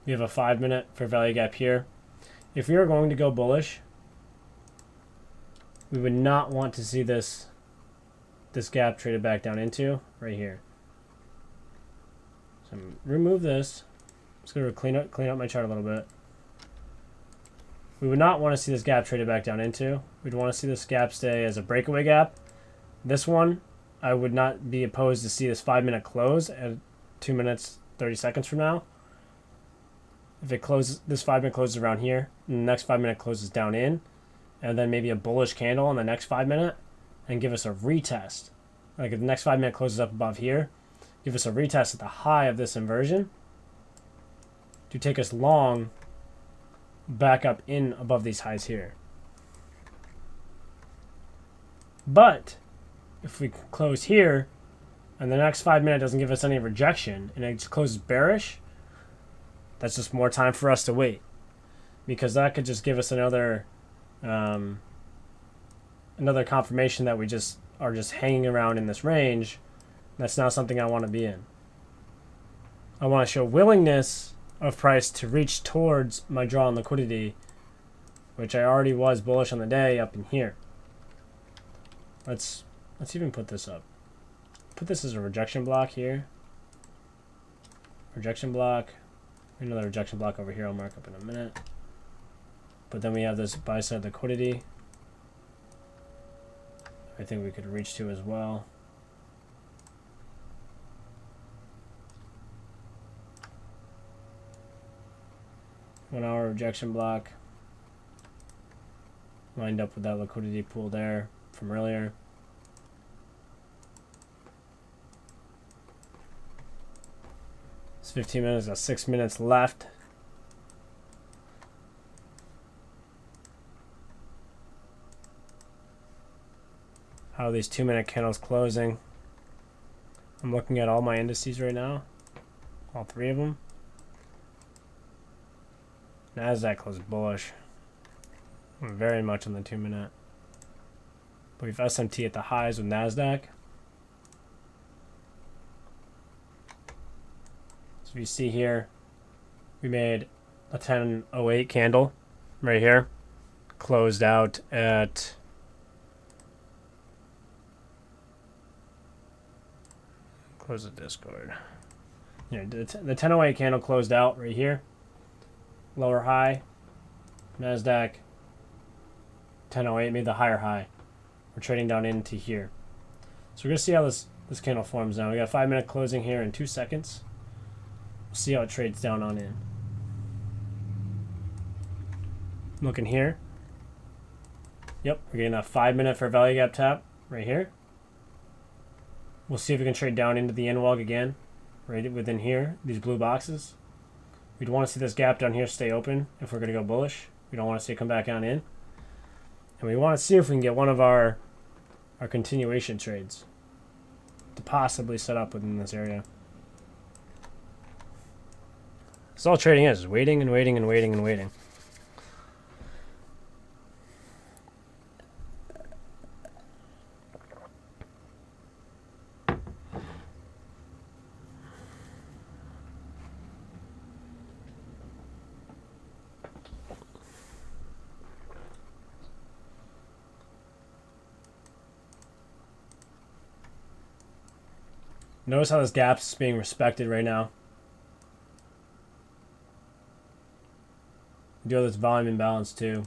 We have a 5 minute fair value gap here. If we are going to go bullish, we would not want to see this gap traded back down into right here. So I'm remove this. I'm just going to clean up my chart a little bit. We would not want to see this gap traded back down into. We'd want to see this gap stay as a breakaway gap. This one, I would not be opposed to see this 5 minute close at 2 minutes 30 seconds from now. If it closes, this 5 minute closes around here, and the next 5 minute closes down in, and then maybe a bullish candle on the next 5 minute, and give us a retest. Like if the next 5 minute closes up above here, give us a retest at the high of this inversion to take us long back up in above these highs here. But if we close here, and the next 5 minute doesn't give us any rejection, and it just closes bearish, that's just more time for us to wait, because that could just give us another confirmation that we just are just hanging around in this range. That's not something I want to be in. I want to show willingness of price to reach towards my draw on liquidity, which I already was bullish on the day up in here. Let's even put this up. put this as a rejection block here. Rejection block. Another rejection block over here I'll mark up in a minute. But then we have this buy side liquidity. I think we could reach to as well. One hour rejection block. Lined up with that liquidity pool there from earlier. It's 15 minutes, got 6 minutes left. How are these 2-minute candles closing? I'm looking at all my indices right now. All 3 of them. NASDAQ closed bullish. Very much on the 2-minute. But we have SMT at the highs with NASDAQ. So if you see here, we made a 10:08 candle right here. Closed out at close the Discord. Yeah, the 10:08 candle closed out right here. Lower high. NASDAQ 10:08 made the higher high. We're trading down into here. So we're going to see how this candle forms now. We got a 5-minute closing here in 2 seconds. We'll see how it trades down on in. Looking here. Yep, we're getting that 5-minute for value gap tap right here. We'll see if we can trade down into the NWOG again, right within here, these blue boxes. We'd want to see this gap down here stay open if we're going to go bullish. We don't want to see it come back on in. And we want to see if we can get one of our continuation trades to possibly set up within this area. That's all trading is waiting and waiting and waiting and waiting. Notice how this gap is being respected right now. We do have this volume imbalance too.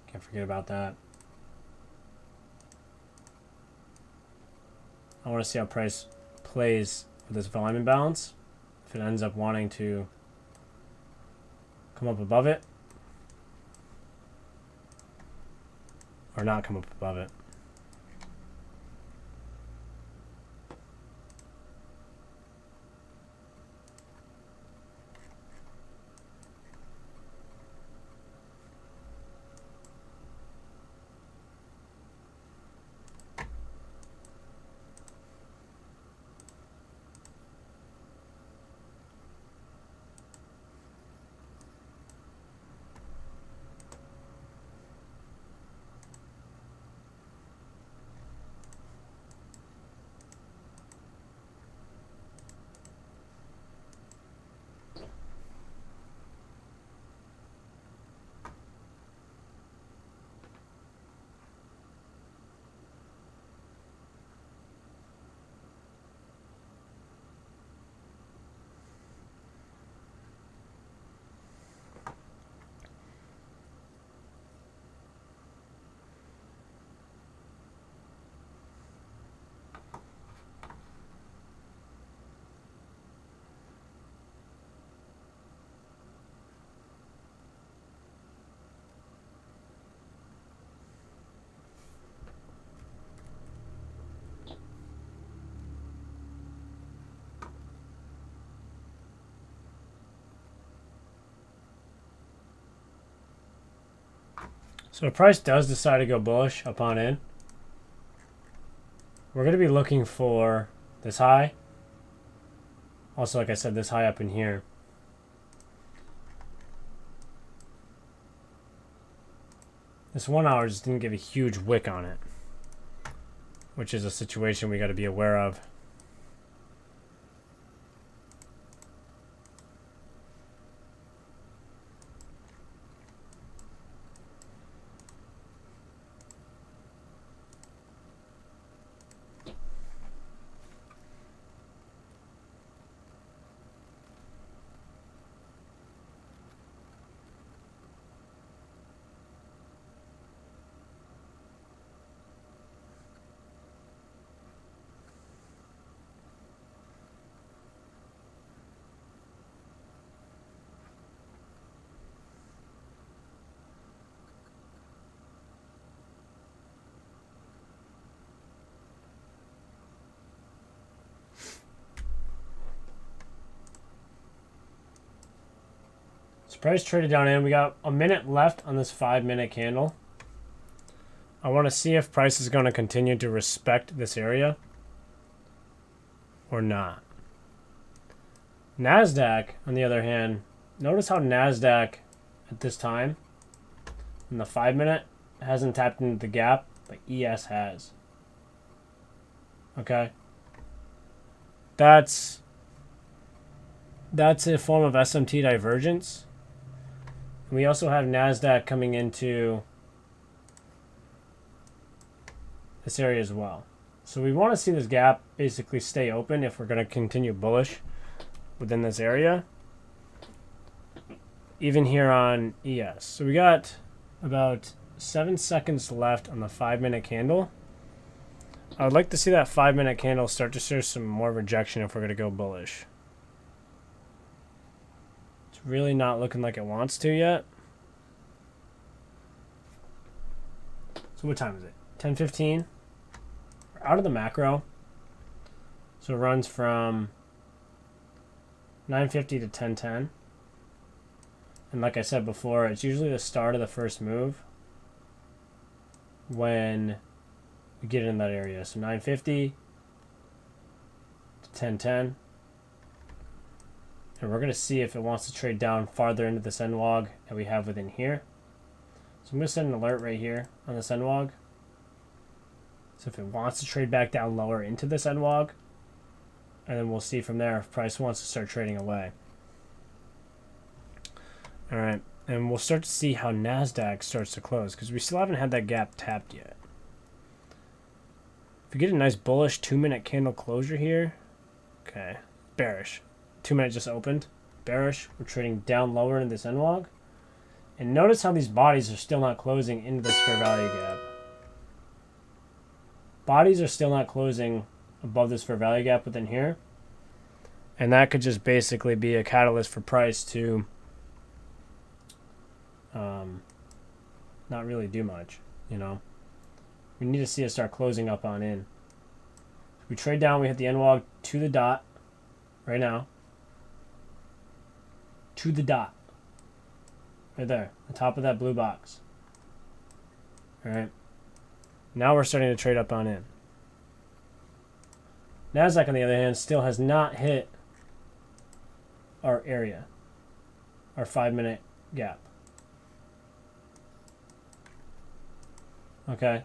Can't forget about that. I want to see how price plays with this volume imbalance. If it ends up wanting to come up above it or not come up above it. So if price does decide to go bullish upon in, we're going to be looking for this high. Also, like I said, this high up in here. This 1 hour just didn't give a huge wick on it, which is a situation we got to be aware of. price traded down in. We got a minute left on this 5-minute candle. I want to see if price is going to continue to respect this area or not. NASDAQ, on the other hand, notice how NASDAQ at this time in the 5-minute hasn't tapped into the gap, but ES has. Okay. That's a form of SMT divergence. And we also have NASDAQ coming into this area as well. So we want to see this gap basically stay open if we're going to continue bullish within this area. Even here on ES. So we got about 7 seconds left on the 5-minute candle. I would like to see that 5-minute candle start to show some more rejection if we're going to go bullish. It's really not looking like it wants to yet. So what time is it? 10:15. We're out of the macro. So it runs from 9:50 to 10:10. And like I said before, it's usually the start of the first move when we get in that area. So 9:50 to 10:10. And we're going to see if it wants to trade down farther into this NWOG that we have within here. So I'm going to set an alert right here on this NWOG. So if it wants to trade back down lower into this NWOG, and then we'll see from there if price wants to start trading away. All right, and we'll start to see how NASDAQ starts to close because we still haven't had that gap tapped yet. If we get a nice bullish 2-minute candle closure here, okay, bearish. 2-minute just opened, bearish. We're trading down lower in this NWOG. And notice how these bodies are still not closing into this fair value gap. Bodies are still not closing above this fair value gap within here. And that could just basically be a catalyst for price to not really do much, you know. We need to see it start closing up on in. We trade down, we hit the NWOG to the dot right now. To the dot. Right there, the top of that blue box. All right. Now we're starting to trade up on in. NASDAQ, on the other hand, still has not hit our area, our 5-minute gap. Okay.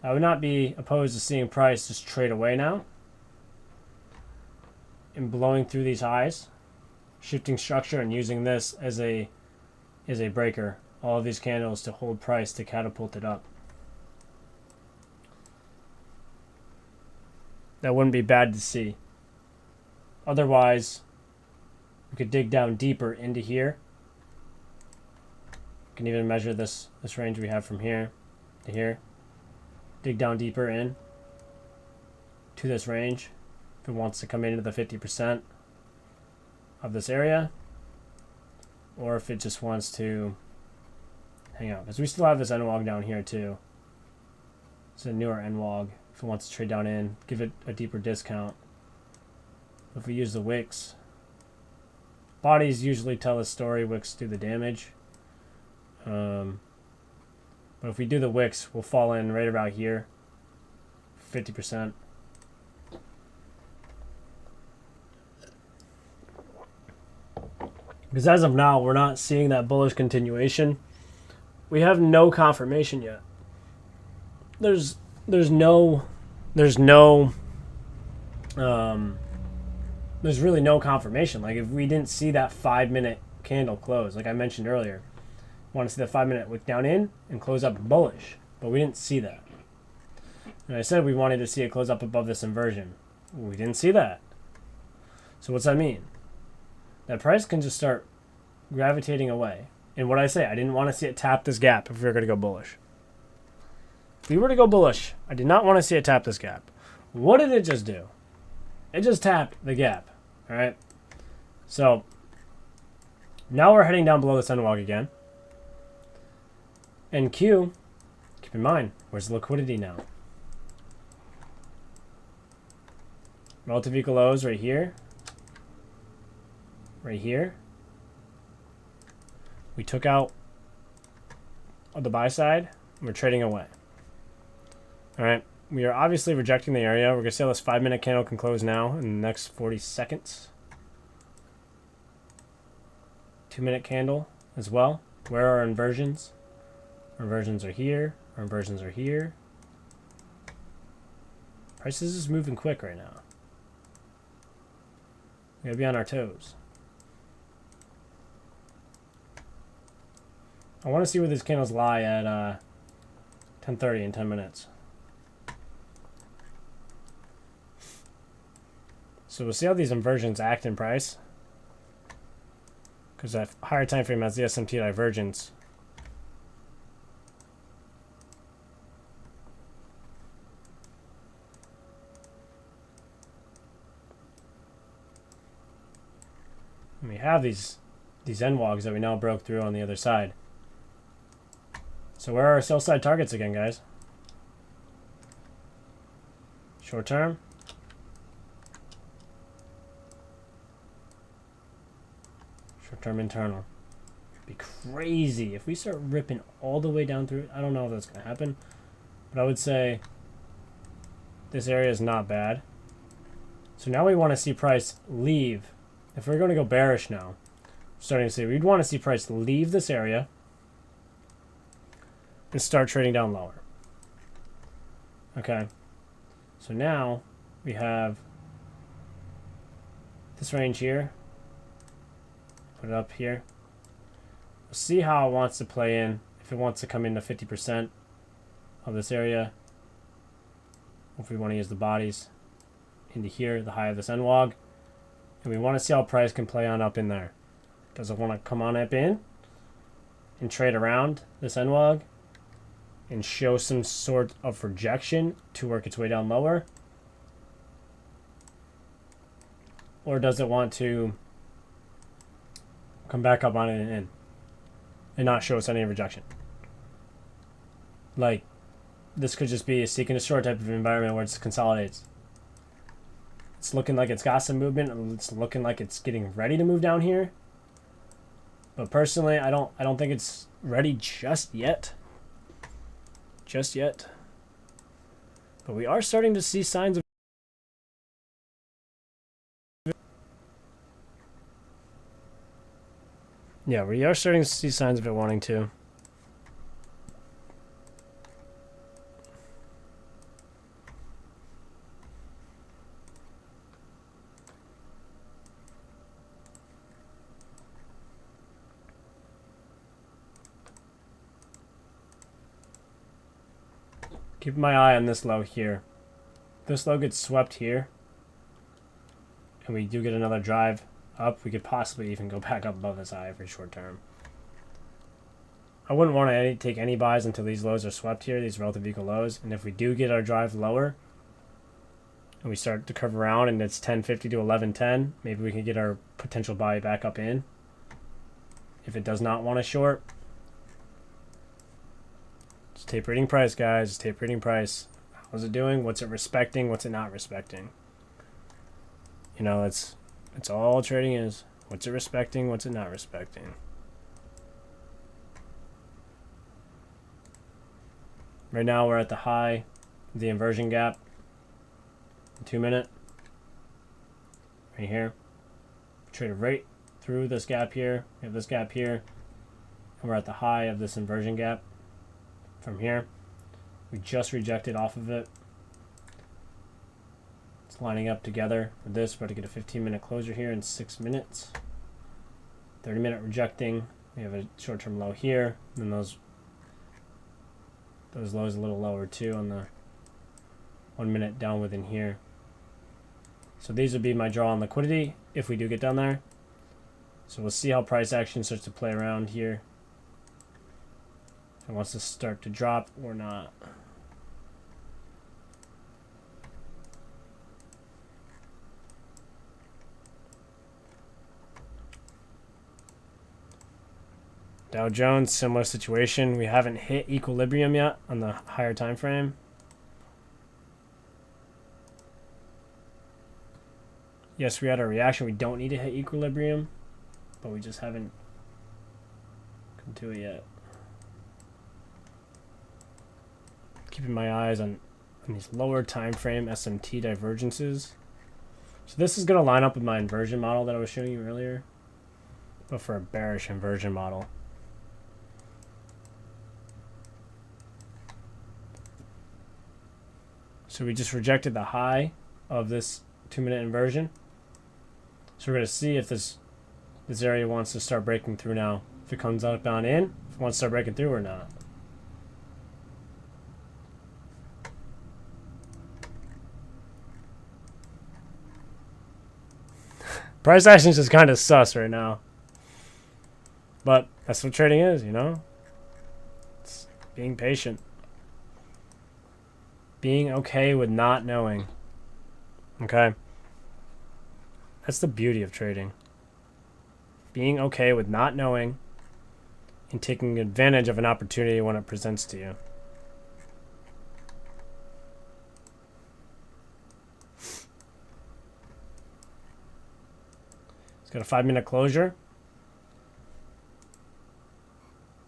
I would not be opposed to seeing price just trade away now and blowing through these highs, shifting structure and using this as a breaker. All of these candles to hold price to catapult it up. That wouldn't be bad to see. Otherwise, we could dig down deeper into here. We can even measure this range we have from here to here. Dig down deeper in to this range if it wants to come into the 50% of this area, or if it just wants to hang out, because we still have this NWOG down here too. It's a newer NWOG. If it wants to trade down in, give it a deeper discount. If we use the wicks, bodies usually tell the story, wicks do the damage. But if we do the wicks, we'll fall in right about here, 50%. Because as of now, we're not seeing that bullish continuation. We have no confirmation yet. There's really no confirmation. Like if we didn't see that 5-minute candle close, like I mentioned earlier, want to see the 5-minute wick down in and close up bullish, but we didn't see that. And I said we wanted to see it close up above this inversion. We didn't see that. So what's that mean? That price can just start gravitating away. And what I say, I didn't want to see it tap this gap if we were going to go bullish. If we were to go bullish, I did not want to see it tap this gap. What did it just do? It just tapped the gap. All right. So now we're heading down below this NWOG again. And Q, keep in mind, where's the liquidity now? Relative equal lows right here. Right here. We took out on the buy side. And we're trading away. All right. We are obviously rejecting the area. We're going to see how this 5-minute candle can close now in the next 40 seconds. 2-minute candle as well. Where are our inversions? Our inversions are here. Our inversions are here. Prices is moving quick right now. We gotta be on our toes. I want to see where these candles lie at 10:30 in 10 minutes. So we'll see how these inversions act in price. Because that higher time frame has the SMT divergence. And we have these NWOGs that we now broke through on the other side. So where are our sell side targets again, guys? Short term. Short term internal. It'd be crazy if we start ripping all the way down through it. I don't know if that's going to happen. But I would say this area is not bad. So now we want to see price leave. If we're going to go bearish now, starting to see, we'd want to see price leave this area and start trading down lower. Okay. So now we have this range here. Put it up here. We'll see how it wants to play in. If it wants to come into 50% of this area. If we want to use the bodies into here, the high of this NWOG. And we want to see how price can play on up in there. Does it want to come on up in and trade around this NWOG and show some sort of rejection to work its way down lower? Or does it want to come back up on it and not show us any rejection? Like, this could just be a seek and destroy type of environment where it consolidates. It's looking like it's got some movement, and it's looking like it's getting ready to move down here. But personally, I don't think it's ready just yet. Just yet. But we are starting to see signs of yeah, we are starting to see signs of it wanting to. Keep my eye on this low here. This low gets swept here, and we do get another drive up, we could possibly even go back up above this high for short term. I wouldn't want to take any buys until these lows are swept here, these relative equal lows. And if we do get our drive lower, and we start to curve around and it's 1050 to 1110, maybe we can get our potential buy back up in. If it does not want to short, it's tape reading price, guys. It's tape reading price. How's it doing? What's it respecting? What's it not respecting? You know, it's all trading is. What's it respecting? What's it not respecting? Right now we're at the high of the inversion gap. 2 minute. Right here. Traded right through this gap here. We have this gap here. And we're at the high of this inversion gap. From here. We just rejected off of it. It's lining up together with this. We're about to get a 15-minute closure here in 6 minutes. 30-minute rejecting. We have a short-term low here. And then those lows a little lower too on the 1 minute down within here. So these would be my draw on liquidity if we do get down there. So we'll see how price action starts to play around here. If it wants to start to drop or not. Dow Jones, similar situation. We haven't hit equilibrium yet on the higher time frame. Yes, we had a reaction. We don't need to hit equilibrium, but we just haven't come to it yet. Keeping my eyes on these lower time frame SMT divergences. So this is going to line up with my inversion model that I was showing you earlier, but for a bearish inversion model. So we just rejected the high of this 2-minute inversion. So we're going to see if this area wants to start breaking through now. If it comes up on in, if it wants to start breaking through or not. Price action is just kind of sus right now. But that's what trading is, you know? It's being patient. Being okay with not knowing. Okay? That's the beauty of trading. Being okay with not knowing and taking advantage of an opportunity when it presents to you. It's got a 5-minute closure.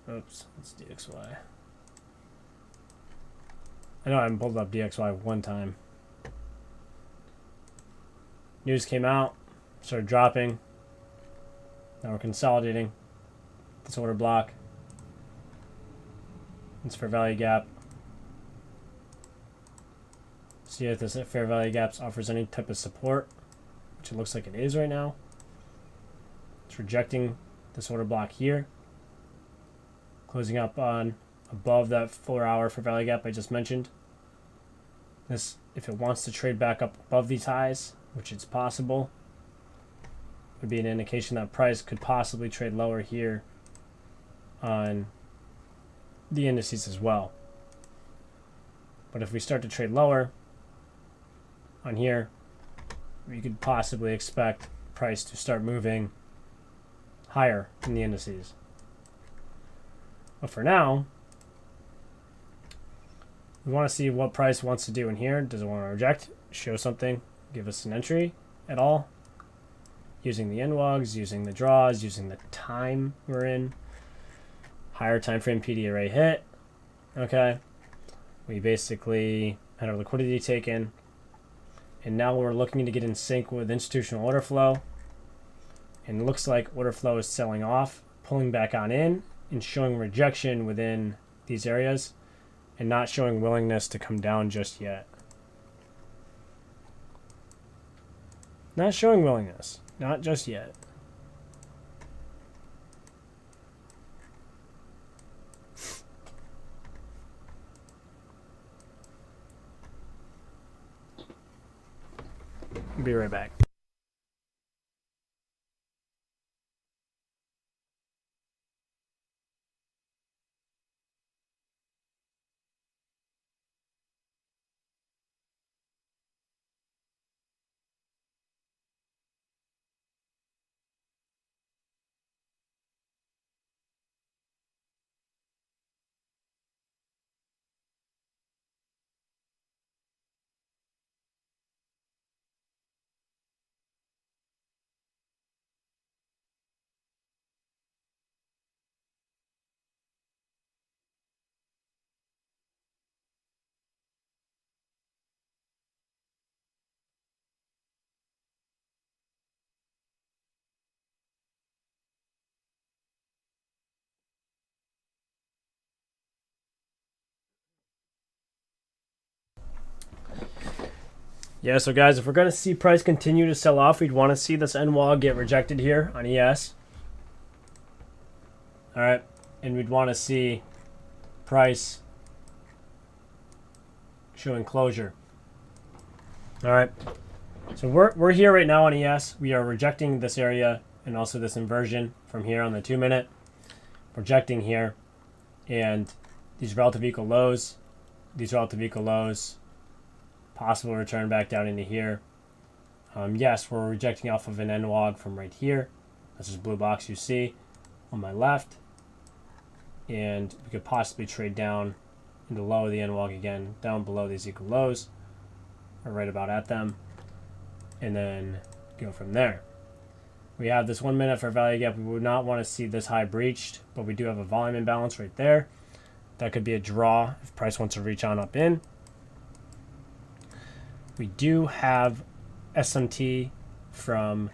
Oops, that's DXY. I know I haven't pulled up DXY one time. News came out, started dropping. Now we're consolidating this order block. It's fair value gap. See if this fair value gap offers any type of support, which it looks like it is right now. It's rejecting this order block here. Closing up on above that 4-hour fair value gap I just mentioned. This, if it wants to trade back up above these highs, which it's possible, would be an indication that price could possibly trade lower here on the indices as well. But if we start to trade lower on here, we could possibly expect price to start moving higher in the indices. But for now, we want to see what price wants to do in here. Does it want to reject, show something, give us an entry at all? Using the NWOGs, using the draws, using the time we're in. Higher time frame PD array hit. Okay. We basically had our liquidity taken. And now we're looking to get in sync with institutional order flow. And it looks like order flow is selling off, pulling back on in, and showing rejection within these areas, and not showing willingness to come down just yet. Not showing willingness. Not just yet. Be right back. Yeah, so guys, if we're going to see price continue to sell off, we'd want to see this NWOG get rejected here on ES. All right, and we'd want to see price showing closure. All right, so we're here right now on ES. We are rejecting this area and also this inversion from here on the 2-minute. Rejecting here, and these relative equal lows, possible return back down into here. Yes, we're rejecting off of an NWOG from right here. That's this blue box you see on my left. And we could possibly trade down into low of the NWOG again, down below these equal lows, or right about at them. And then go from there. We have this 1 minute for value gap. We would not want to see this high breached, but we do have a volume imbalance right there. That could be a draw if price wants to reach on up in. We do have SMT from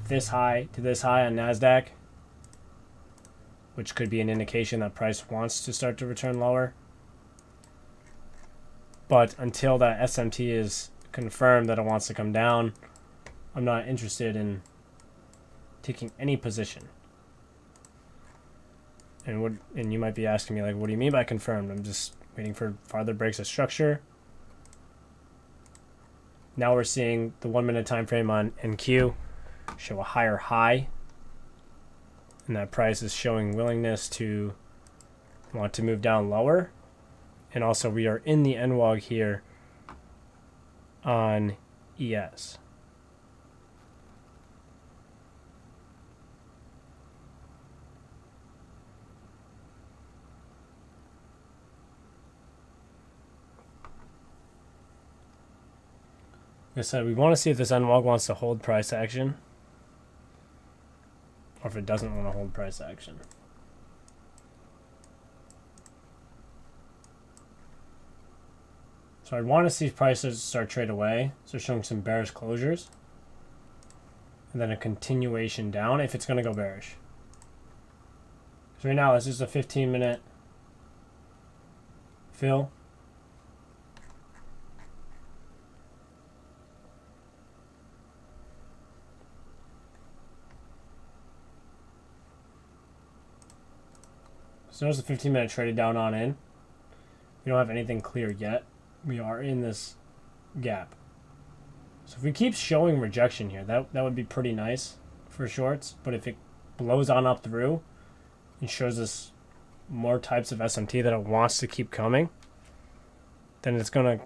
this high to this high on NASDAQ, which could be an indication that price wants to start to return lower. But until that SMT is confirmed that it wants to come down, I'm not interested in taking any position. And you might be asking me, like, what do you mean by confirmed? I'm just waiting for farther breaks of structure. Now we're seeing the 1 minute time frame on NQ show a higher high, and that price is showing willingness to want to move down lower. And also we are in the NWOG here on ES. Like I said, we want to see if this NWOG wants to hold price action or if it doesn't want to hold price action. So I want to see prices start trade away. So showing some bearish closures. And then a continuation down if it's going to go bearish. So right now this is a 15-minute fill. So notice the 15-minute traded down on in. We don't have anything clear yet. We are in this gap. So if we keep showing rejection here, that would be pretty nice for shorts. But if it blows on up through and shows us more types of SMT that it wants to keep coming, then it's going to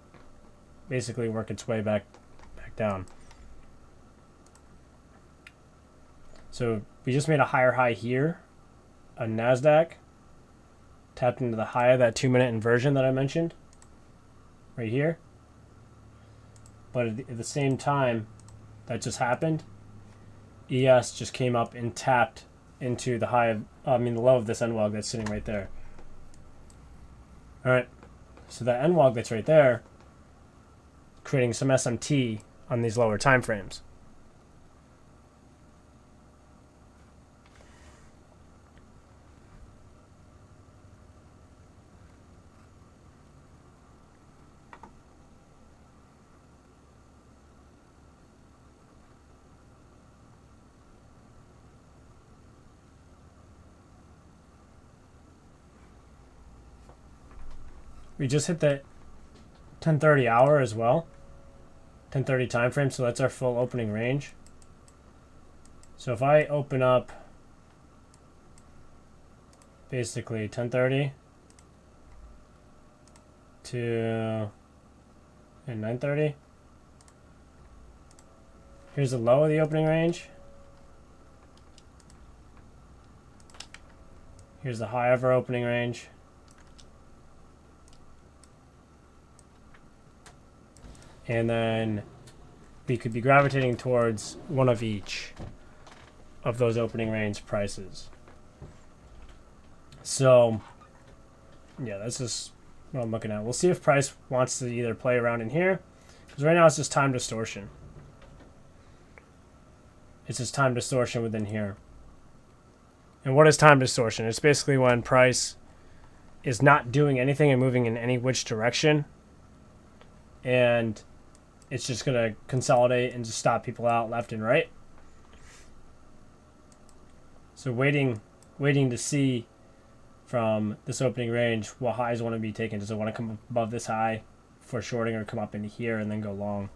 basically work its way back down. So we just made a higher high here on NASDAQ. Tapped into the high of that 2-minute inversion that I mentioned right here. But at the same time that just happened, ES just came up and tapped into the high of, the low of this NWOG that's sitting right there. All right, so that NWOG that's right there, creating some SMT on these lower time frames. We just hit the 10:30 hour as well. 10:30 time frame, so that's our full opening range. So if I open up basically 10:30 to 9:30. Here's the low of the opening range. Here's the high of our opening range. And then we could be gravitating towards one of each of those opening range prices. So, yeah, that's just what I'm looking at. We'll see if price wants to either play around in here, because right now it's just time distortion. It's just time distortion within here. And what is time distortion? It's basically when price is not doing anything and moving in any which direction, and it's just going to consolidate and just stop people out left and right. So waiting to see from this opening range what highs want to be taken. Does it want to come above this high for shorting or come up into here and then go long?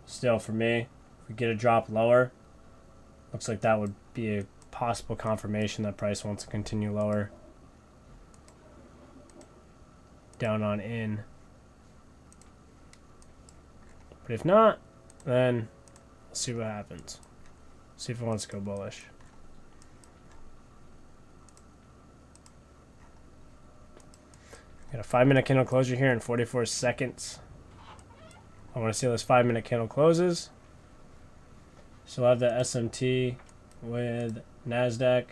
Still, for me, if we get a drop lower, looks like that would be a possible confirmation that price wants to continue lower. Down on in. But if not, then let's see what happens. See if it wants to go bullish. Got a 5-minute candle closure here in 44 seconds. I want to see how this 5-minute candle closes. So I have the SMT with NASDAQ.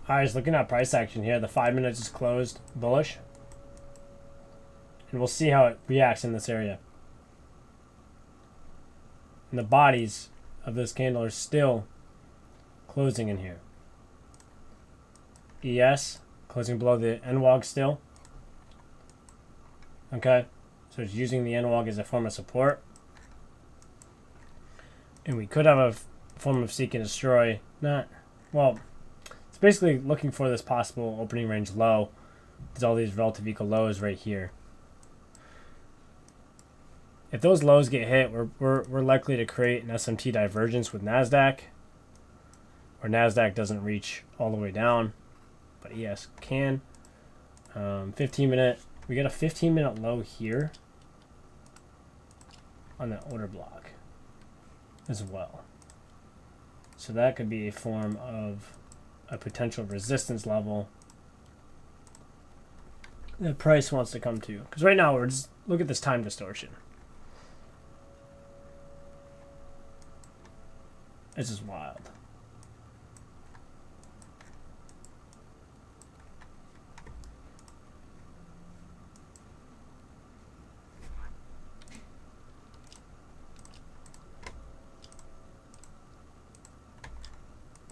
Alright, just looking at price action here. The 5 minutes is closed bullish. And we'll see how it reacts in this area. And the bodies of this candle are still closing in here. ES closing below the NWOG still. Okay, so it's using the NWOG as a form of support. And we could have a form of seek and destroy. It's basically looking for this possible opening range low. There's all these relative equal lows right here. If those lows get hit, we're likely to create an SMT divergence with NASDAQ. Or NASDAQ doesn't reach all the way down, but ES can. 15-minute, we get a 15-minute low here on the order block as well. So that could be a form of a potential resistance level that price wants to come to. Because right now, we're just look at this time distortion. It's just wild.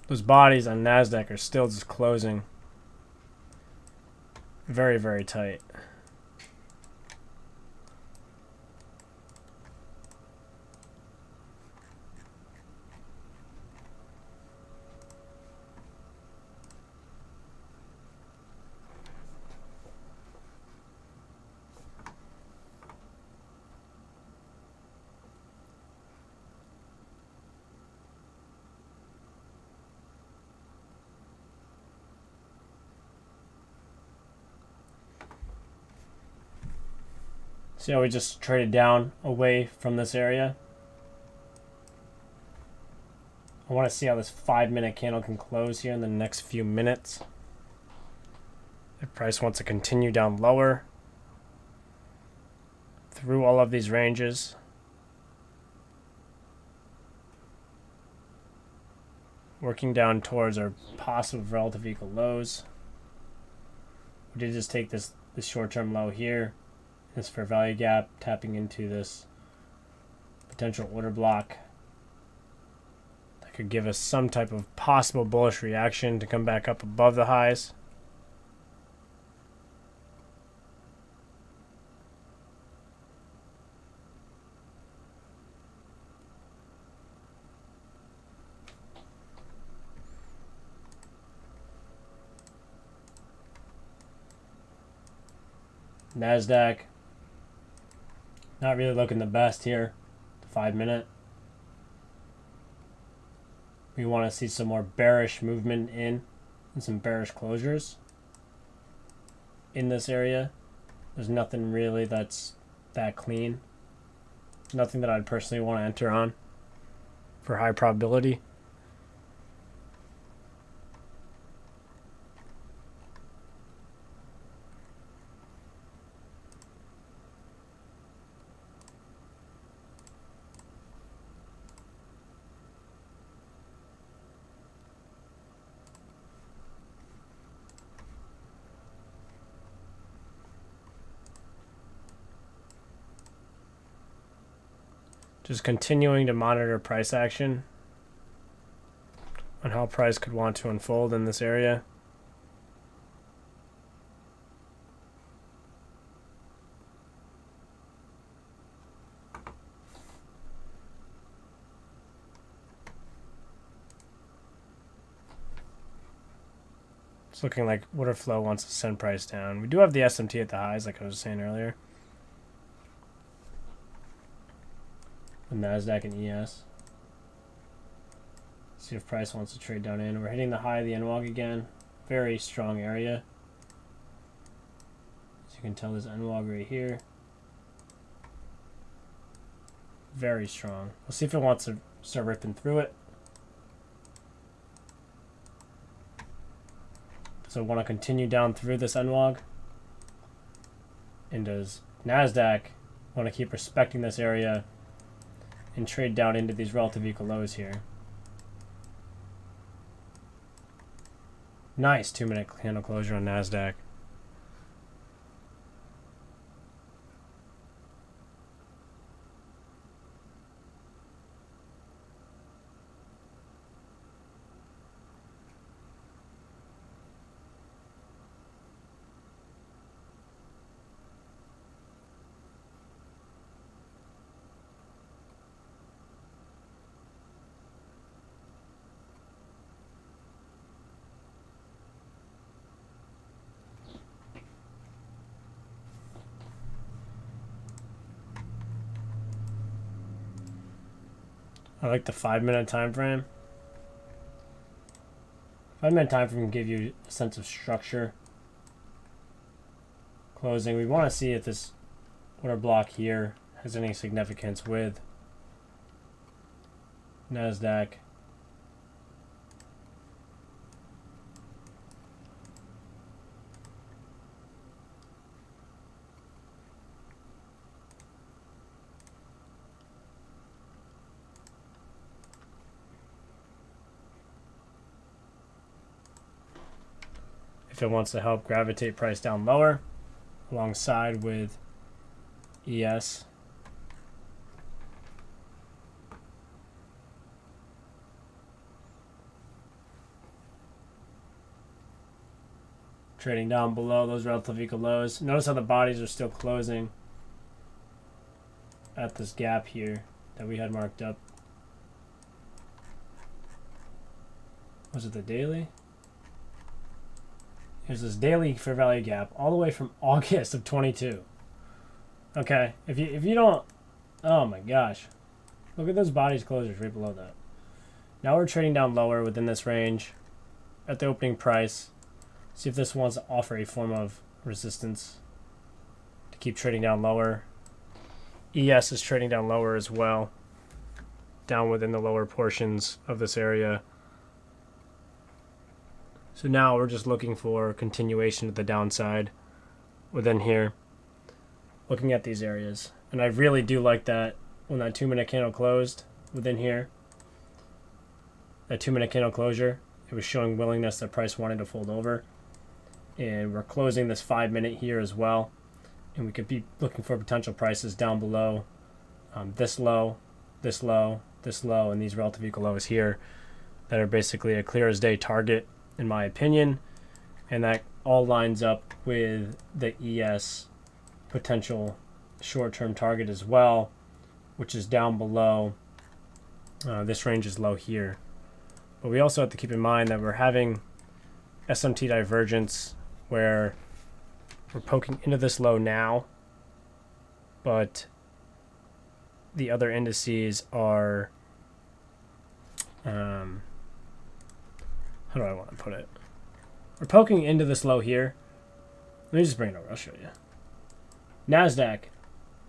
Those bodies on NASDAQ are still just closing very, very tight. See how we just traded down away from this area? I want to see how this 5-minute candle can close here in the next few minutes. If price wants to continue down lower through all of these ranges. Working down towards our possible relative equal lows. We did just take this short-term low here. This fair value gap, tapping into this potential order block that could give us some type of possible bullish reaction to come back up above the highs. NASDAQ not really looking the best here. The 5-minute. We want to see some more bearish movement in and some bearish closures in this area. There's nothing really that's that clean. Nothing that I'd personally want to enter on for high probability. Just continuing to monitor price action on how price could want to unfold in this area. It's looking like order flow wants to send price down. We do have the SMT at the highs, like I was saying earlier. The NASDAQ and ES. See if price wants to trade down in. We're hitting the high of the NWAG again. Very strong area. As you can tell, this NWAG right here. Very strong. We'll see if it wants to start ripping through it. So want to continue down through this NWAG? And does NASDAQ want to keep respecting this area and trade down into these relative equal lows here? Nice 2-minute candle closure on NASDAQ. I like the 5-minute time frame. 5-minute time frame can give you a sense of structure. Closing. We want to see if this order block here has any significance with NASDAQ. If it wants to help gravitate price down lower alongside with ES. Trading down below those relative equal lows. Notice how the bodies are still closing at this gap here that we had marked up. Was it the daily? Here's this daily fair value gap all the way from August of 22. Okay, if you don't, oh my gosh, look at those bodies closures right below that. Now we're trading down lower within this range at the opening price. See if this wants to offer a form of resistance to keep trading down lower. ES is trading down lower as well, down within the lower portions of this area. So now we're just looking for continuation of the downside within here, looking at these areas. And I really do like that when that 2-minute candle closed within here, that 2-minute candle closure, it was showing willingness that price wanted to fold over. And we're closing this 5-minute here as well. And we could be looking for potential prices down below this low, this low, this low, and these relative equal lows here that are basically a clear as day target, in my opinion, and that all lines up with the ES potential short-term target as well, which is down below. This range is low here. But we also have to keep in mind that we're having SMT divergence where we're poking into this low now, but the other indices are how do I want to put it? We're poking into this low here. Let me just bring it over. I'll show you. NASDAQ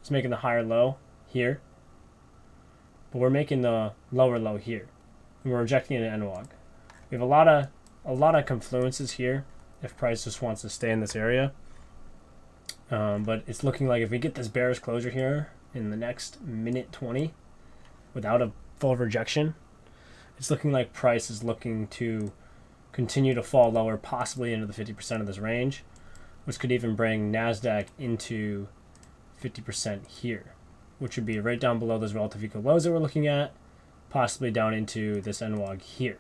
is making the higher low here, but we're making the lower low here, and we're rejecting an NWAG. We have a lot of confluences here if price just wants to stay in this area. But it's looking like if we get this bearish closure here in the next minute 20 without a full rejection, it's looking like price is looking to continue to fall lower, possibly into the 50% of this range, which could even bring NASDAQ into 50% here, which would be right down below those relative equal lows that we're looking at, possibly down into this NWAG here.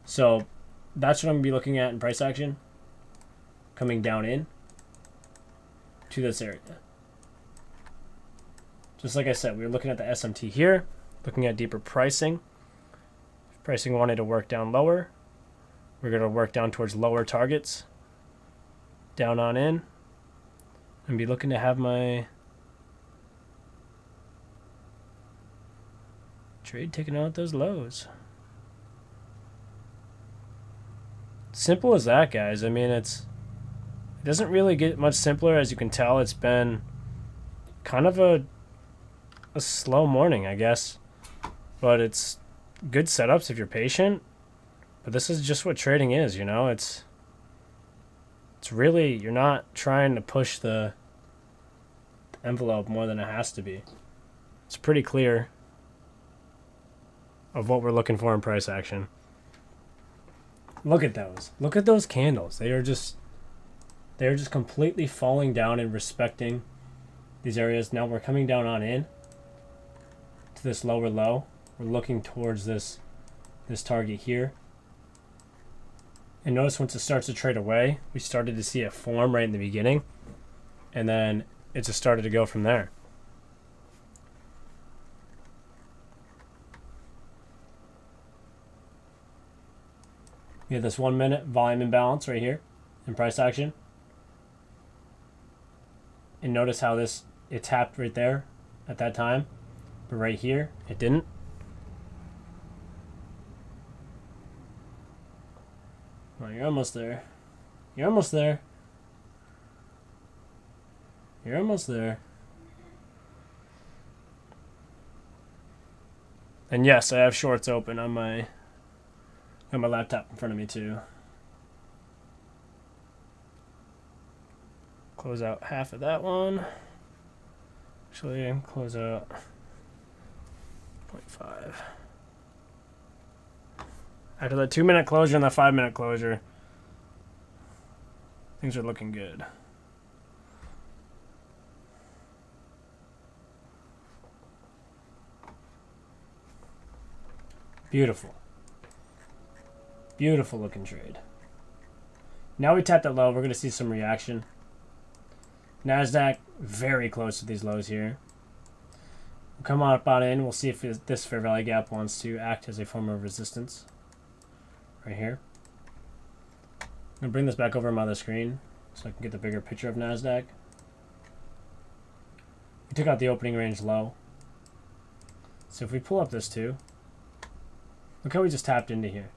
So that's what I'm going to be looking at in price action, coming down in to this area. Just like I said, we were looking at the SMT here, looking at deeper pricing. If pricing wanted to work down lower, We're going to work down towards lower targets, down on in, and be looking to have my trade taken out those lows. Simple as that, guys. I mean, it doesn't really get much simpler. As you can tell, it's been kind of a slow morning, I guess. But it's good setups if you're patient. But this is just what trading is, you know? It's really, you're not trying to push the envelope more than it has to be. It's pretty clear of what we're looking for in price action. Look at those. Look at those candles. They are just completely falling down and respecting these areas. Now we're coming down on in to this lower low. We're looking towards this target here. And notice once it starts to trade away, we started to see it form right in the beginning. And then it just started to go from there. We have this 1 minute volume imbalance right here in price action. And notice how it tapped right there at that time. But right here, it didn't. Well, you're almost there. You're almost there. You're almost there. And yes, I have shorts open on my laptop in front of me too. Close out half of that one. Actually, close out 0.5. After that 2 minute closure and that 5 minute closure, things are looking good. Beautiful. Beautiful looking trade. Now we tapped that low. We're going to see some reaction. NASDAQ very close to these lows here. We'll come up on in. We'll see if this fair value gap wants to act as a form of resistance. Right here. I'm going to bring this back over my other screen so I can get the bigger picture of NASDAQ. We took out the opening range low. So if we pull up this too, look how we just tapped into here.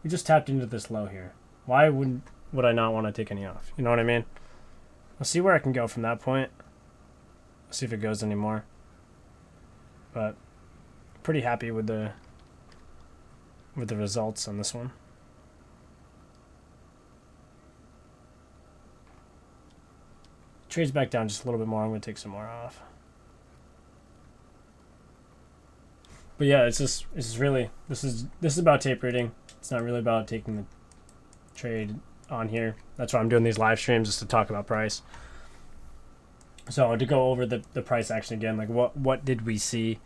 We just tapped into this low here. Why would I not want to take any off? You know what I mean? I'll see where I can go from that point. I'll see if it goes anymore. But pretty happy with the results on this one. Trades back down just a little bit more. I'm going to take some more off. But yeah, this is about tape reading. It's not really about taking the trade on here. That's why I'm doing these live streams, just to talk about price. So to go over the price action again, like what did we see?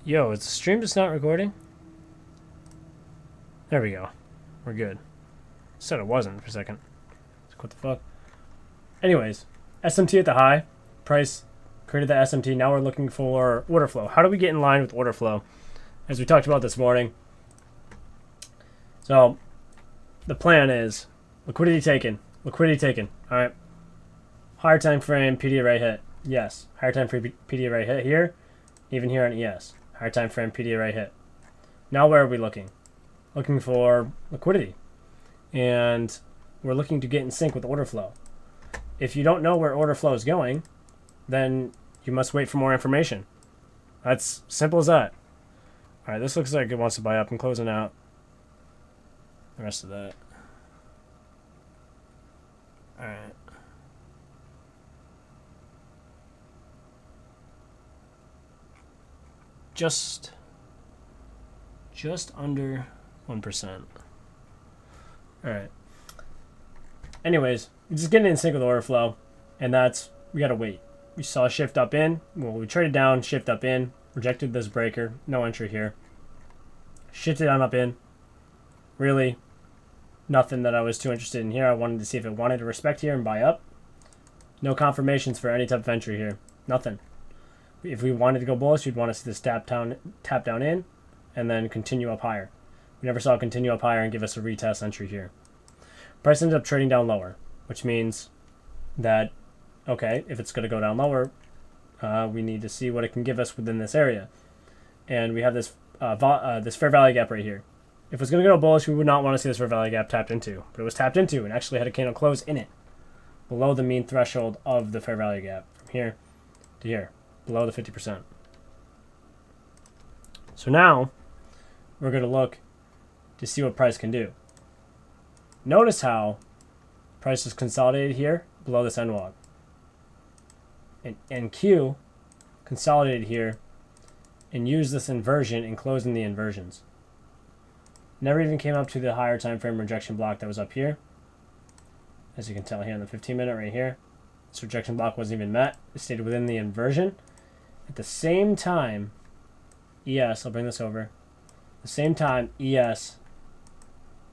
Yo, is the stream just not recording? There we go. We're good. Said it wasn't for a second. What the fuck? Anyways, SMT at the high. Price created the SMT. Now we're looking for order flow. How do we get in line with order flow? As we talked about this morning. So, the plan is liquidity taken. Liquidity taken. All right. Higher time frame PDA right hit. Yes. Higher time frame PDA right hit here. Even here on ES. Higher time frame PDA right hit. Now where are we looking? Looking for liquidity. And we're looking to get in sync with order flow. If you don't know where order flow is going, then you must wait for more information. That's simple as that. All right, this looks like it wants to buy up. I'm closing out the rest of that. All right. Just under 1%. All right. Anyways, we're just getting in sync with order flow, and we gotta wait. We saw a shift up in. Well, we traded down, shift up in. rejected this breaker, no entry here. Shifted on up in. Really, nothing that I was too interested in here. I wanted to see if it wanted to respect here and buy up. No confirmations for any type of entry here. Nothing. If we wanted to go bullish, we'd want to see this tap down in, and then continue up higher. We never saw it continue up higher and give us a retest entry here. Price ended up trading down lower, which means that, okay, if it's going to go down lower, we need to see what it can give us within this area. And we have this this fair value gap right here. If it was going to go bullish, we would not want to see this fair value gap tapped into. But it was tapped into and actually had a candle close in it, below the mean threshold of the fair value gap, from here to here, below the 50%. So now we're going to look to see what price can do. Notice how price is consolidated here below this NWOG. And NQ consolidated here and used this inversion and closed in the inversions. Never even came up to the higher time frame rejection block that was up here. As you can tell here in the 15-minute right here, this rejection block wasn't even met. It stayed within the inversion. At the same time, ES, I'll bring this over. At the same time, ES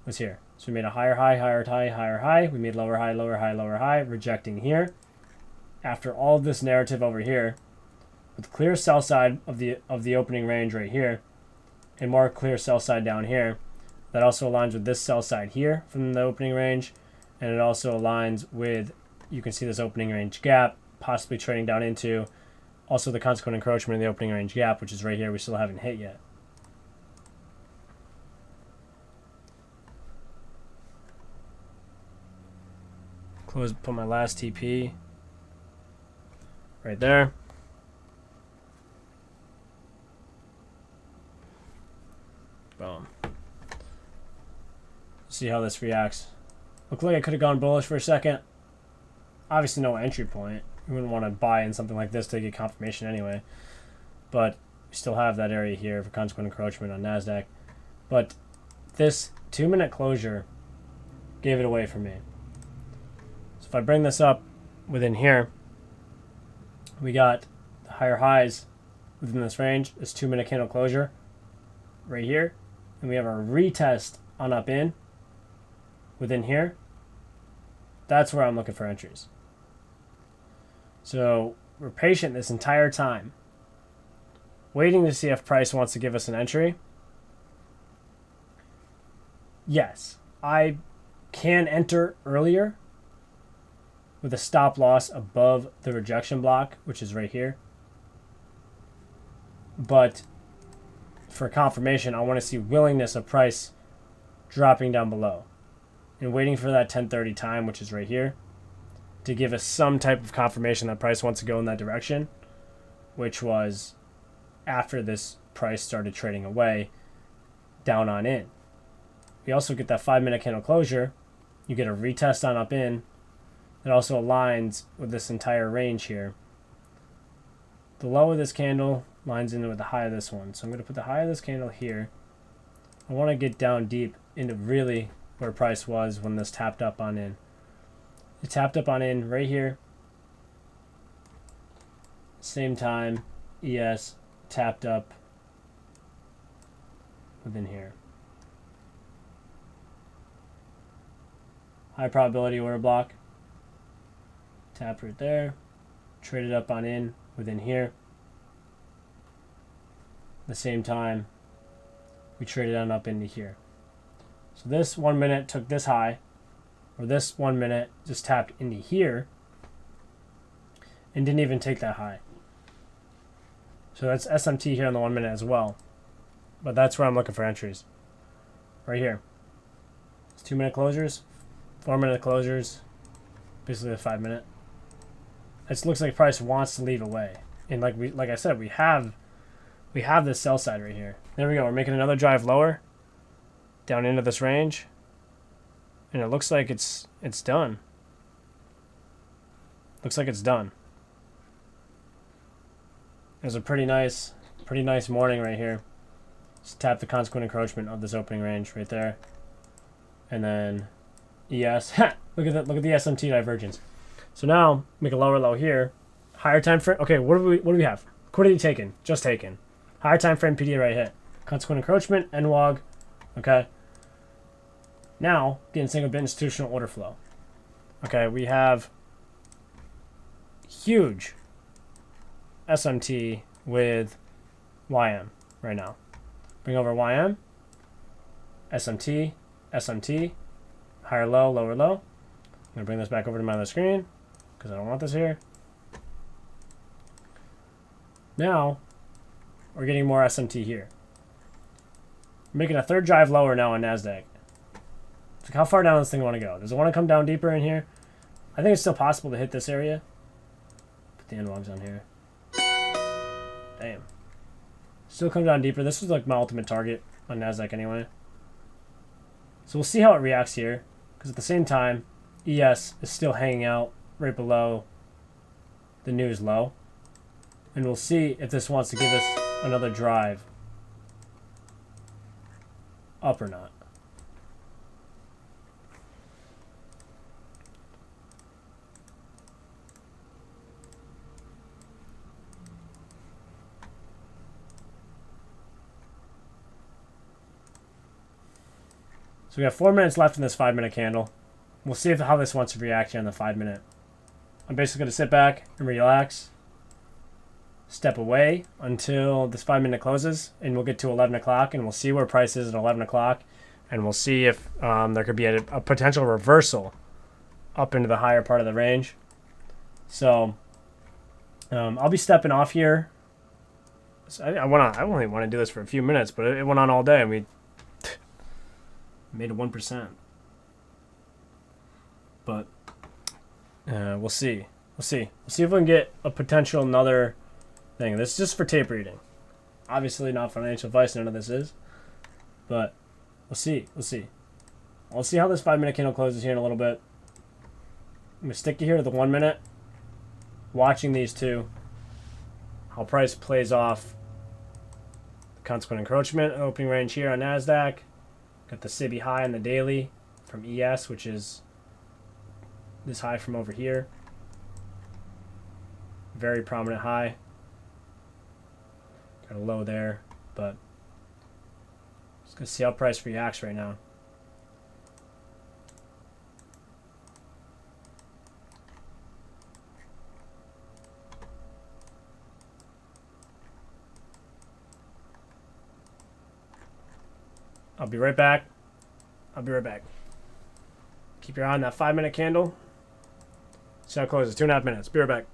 was here. So we made a higher high, higher high, higher high. We made lower high, lower high, lower high, rejecting here. After all of this narrative over here, with clear sell side of the opening range right here, and more clear sell side down here, that also aligns with this sell side here from the opening range, and it also aligns with, you can see this opening range gap, possibly trading down into, also the consequent encroachment in the opening range gap, which is right here, we still haven't hit yet. Close, put my last TP right there. Boom. See how this reacts. Looked like I could have gone bullish for a second. Obviously no entry point. You wouldn't want to buy in something like this to get confirmation anyway. But we still have that area here for consequent encroachment on NASDAQ. But this 2-minute closure gave it away for me. So if I bring this up within here, we got the higher highs within this range, this 2-minute candle closure right here. And we have our retest on up in within here. That's where I'm looking for entries. So we're patient this entire time, waiting to see if price wants to give us an entry. Yes, I can enter earlier with a stop loss above the rejection block, which is right here. But for confirmation, I want to see willingness of price dropping down below and waiting for that 10:30 time, which is right here, to give us some type of confirmation that price wants to go in that direction, which was after this price started trading away down on in. We also get that 5-minute candle closure. You get a retest on up in. It also aligns with this entire range here. The low of this candle lines in with the high of this one. So I'm going to put the high of this candle here. I want to get down deep into really where price was when this tapped up on in. It tapped up on in right here. Same time, ES tapped up within here. High probability order block. Tapped right there. Traded up on in within here. At the same time, we traded on up into here. So this 1 minute took this high, or this 1 minute just tapped into here and didn't even take that high. So that's SMT here on the 1 minute as well. But that's where I'm looking for entries. Right here. It's 2-minute closures, 4-minute closures, basically a 5-minute. It looks like price wants to leave away. And like I said, we have this sell side right here. There we go. We're making another drive lower down into this range. And it looks like it's done. Looks like it's done. It was a pretty nice morning right here. Just tap the consequent encroachment of this opening range right there. And then ES. Look at the SMT divergence. So now make a lower low here. Higher time frame. Okay, what do we have? Liquidity taken. Just taken. Higher time frame PD right hit. Consequent encroachment, NWOG. Okay. Now, getting single bit institutional order flow. Okay, we have huge SMT with YM right now. Bring over YM, SMT, SMT, higher low, lower low. I'm going to bring this back over to my other screen because I don't want this here. Now, we're getting more SMT here. We're making a third drive lower now on NASDAQ. So how far down does this thing want to go? Does it want to come down deeper in here? I think it's still possible to hit this area. Put the NWOGs on here. Damn. Still come down deeper. This is like my ultimate target on NASDAQ anyway. So we'll see how it reacts here. Because at the same time, ES is still hanging out right below the news low. And we'll see if this wants to give us another drive up or not. So we have 4 minutes left in this 5-minute candle. We'll see how this wants to react here in the 5-minute. I'm basically going to sit back and relax. Step away until this 5-minute closes. And we'll get to 11 o'clock. And we'll see where price is at 11 o'clock. And we'll see if there could be a potential reversal up into the higher part of the range. So I'll be stepping off here. So I only want to do this for a few minutes. But it went on all day. And we made a 1%. But we'll see. We'll see if we can get a potential another thing. This is just for tape reading. Obviously not financial advice. None of this is. But we'll see. We'll see. I'll see how this 5-minute candle closes here in a little bit. I'm going to stick to here to the 1 minute. Watching these two. How price plays off the consequent encroachment. Opening range here on NASDAQ. Got the SIBI high on the daily from ES, which is this high from over here. Very prominent high. Got a low there, but just gonna see how price reacts right now. I'll be right back. Keep your eye on that 5-minute candle. See how it closes. 2.5 minutes. Be right back.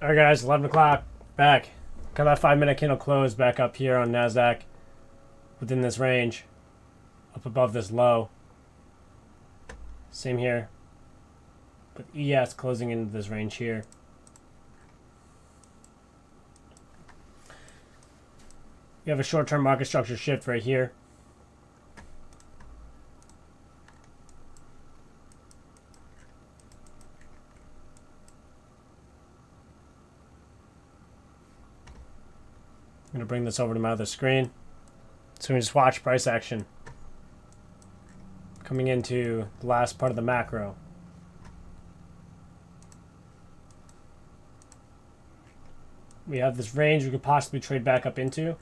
All right, guys, 11 o'clock, back. Got that 5-minute candle close back up here on NASDAQ within this range, up above this low. Same here, but ES closing into this range here. We have a short-term market structure shift right here. I'm going to bring this over to my other screen. So we just watch price action coming into the last part of the macro. We have this range we could possibly trade back up into.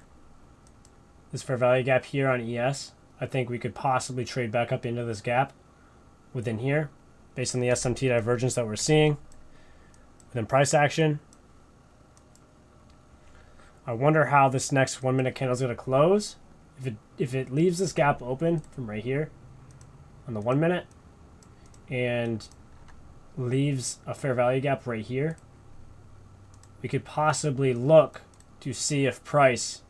This fair value gap here on ES. I think we could possibly trade back up into this gap within here based on the SMT divergence that we're seeing within price action. I wonder how this next 1-minute candle is going to close. If it leaves this gap open from right here on the 1 minute and leaves a fair value gap right here, we could possibly look to see if price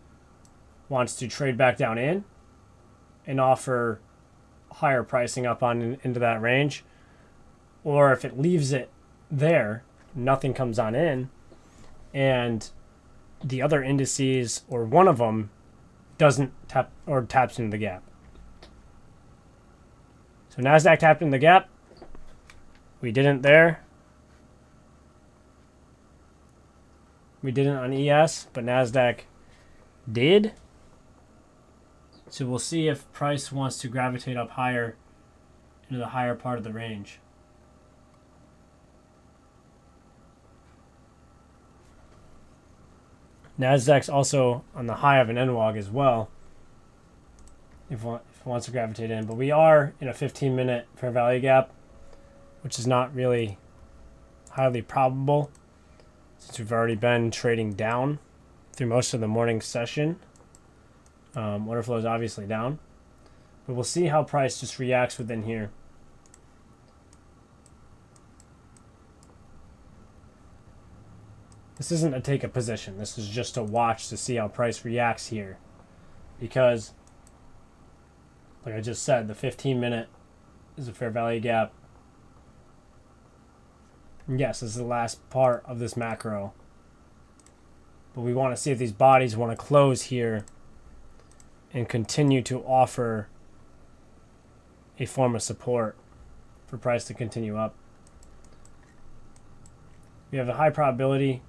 wants to trade back down in and offer higher pricing up on into that range, or if it leaves it there, nothing comes on in, and the other indices or one of them doesn't tap or taps into the gap. So NASDAQ tapped in the gap. We didn't there. We didn't on ES, but NASDAQ did. So we'll see if price wants to gravitate up higher into the higher part of the range. NASDAQ's also on the high of an NWOG as well, if it wants to gravitate in. But we are in a 15-minute fair value gap, which is not really highly probable since we've already been trading down through most of the morning session. Order flow is obviously down, but we'll see how price just reacts within here. This isn't a take a position. This is just a watch to see how price reacts here. Because, like I just said, the 15-minute is a fair value gap. And yes, this is the last part of this macro. But we want to see if these bodies want to close here and continue to offer a form of support for price to continue up. We have a high probability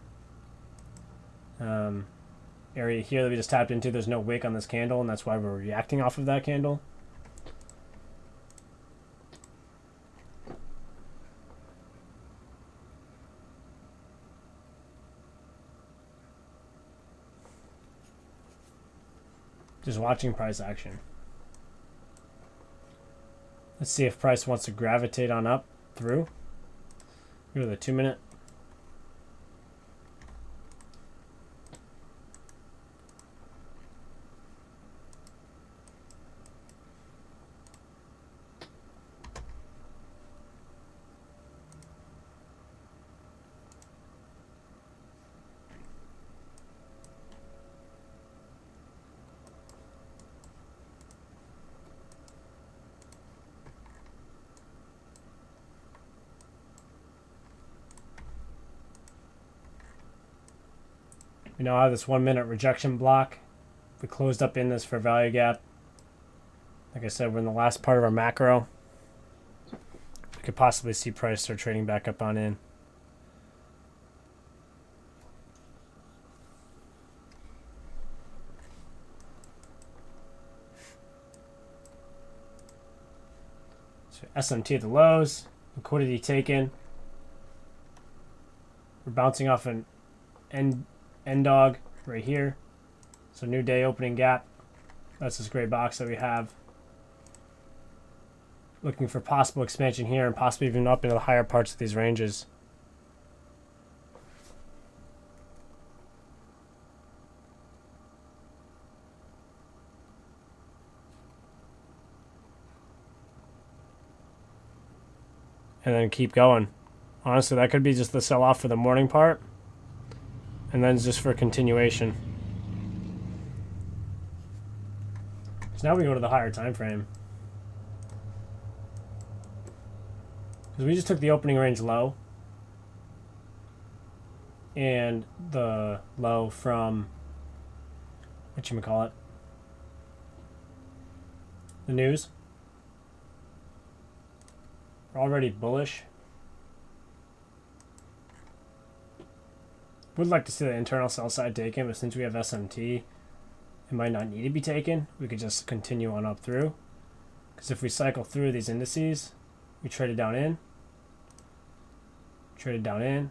area here that we just tapped into. There's no wick on this candle, and that's why we're reacting off of that candle. Just watching price action. Let's see if price wants to gravitate on up through. Go to the 2-minute. We now have this 1-minute rejection block. We closed up in this fair value gap. Like I said, we're in the last part of our macro. We could possibly see price start trading back up on in. So SMT at the lows, liquidity taken. We're bouncing off an end dog right here. So new day opening gap. That's this gray box that we have. Looking for possible expansion here and possibly even up into the higher parts of these ranges. And then keep going. Honestly, that could be just the sell-off for the morning part. and then just for continuation. So now we go to the higher time frame. Because we just took the opening range low and the low from whatchamacallit, the news. We're already bullish. Would like to see the internal sell side taken, but since we have SMT, it might not need to be taken. We could just continue on up through. Because if we cycle through these indices, we trade it down in, trade it down in.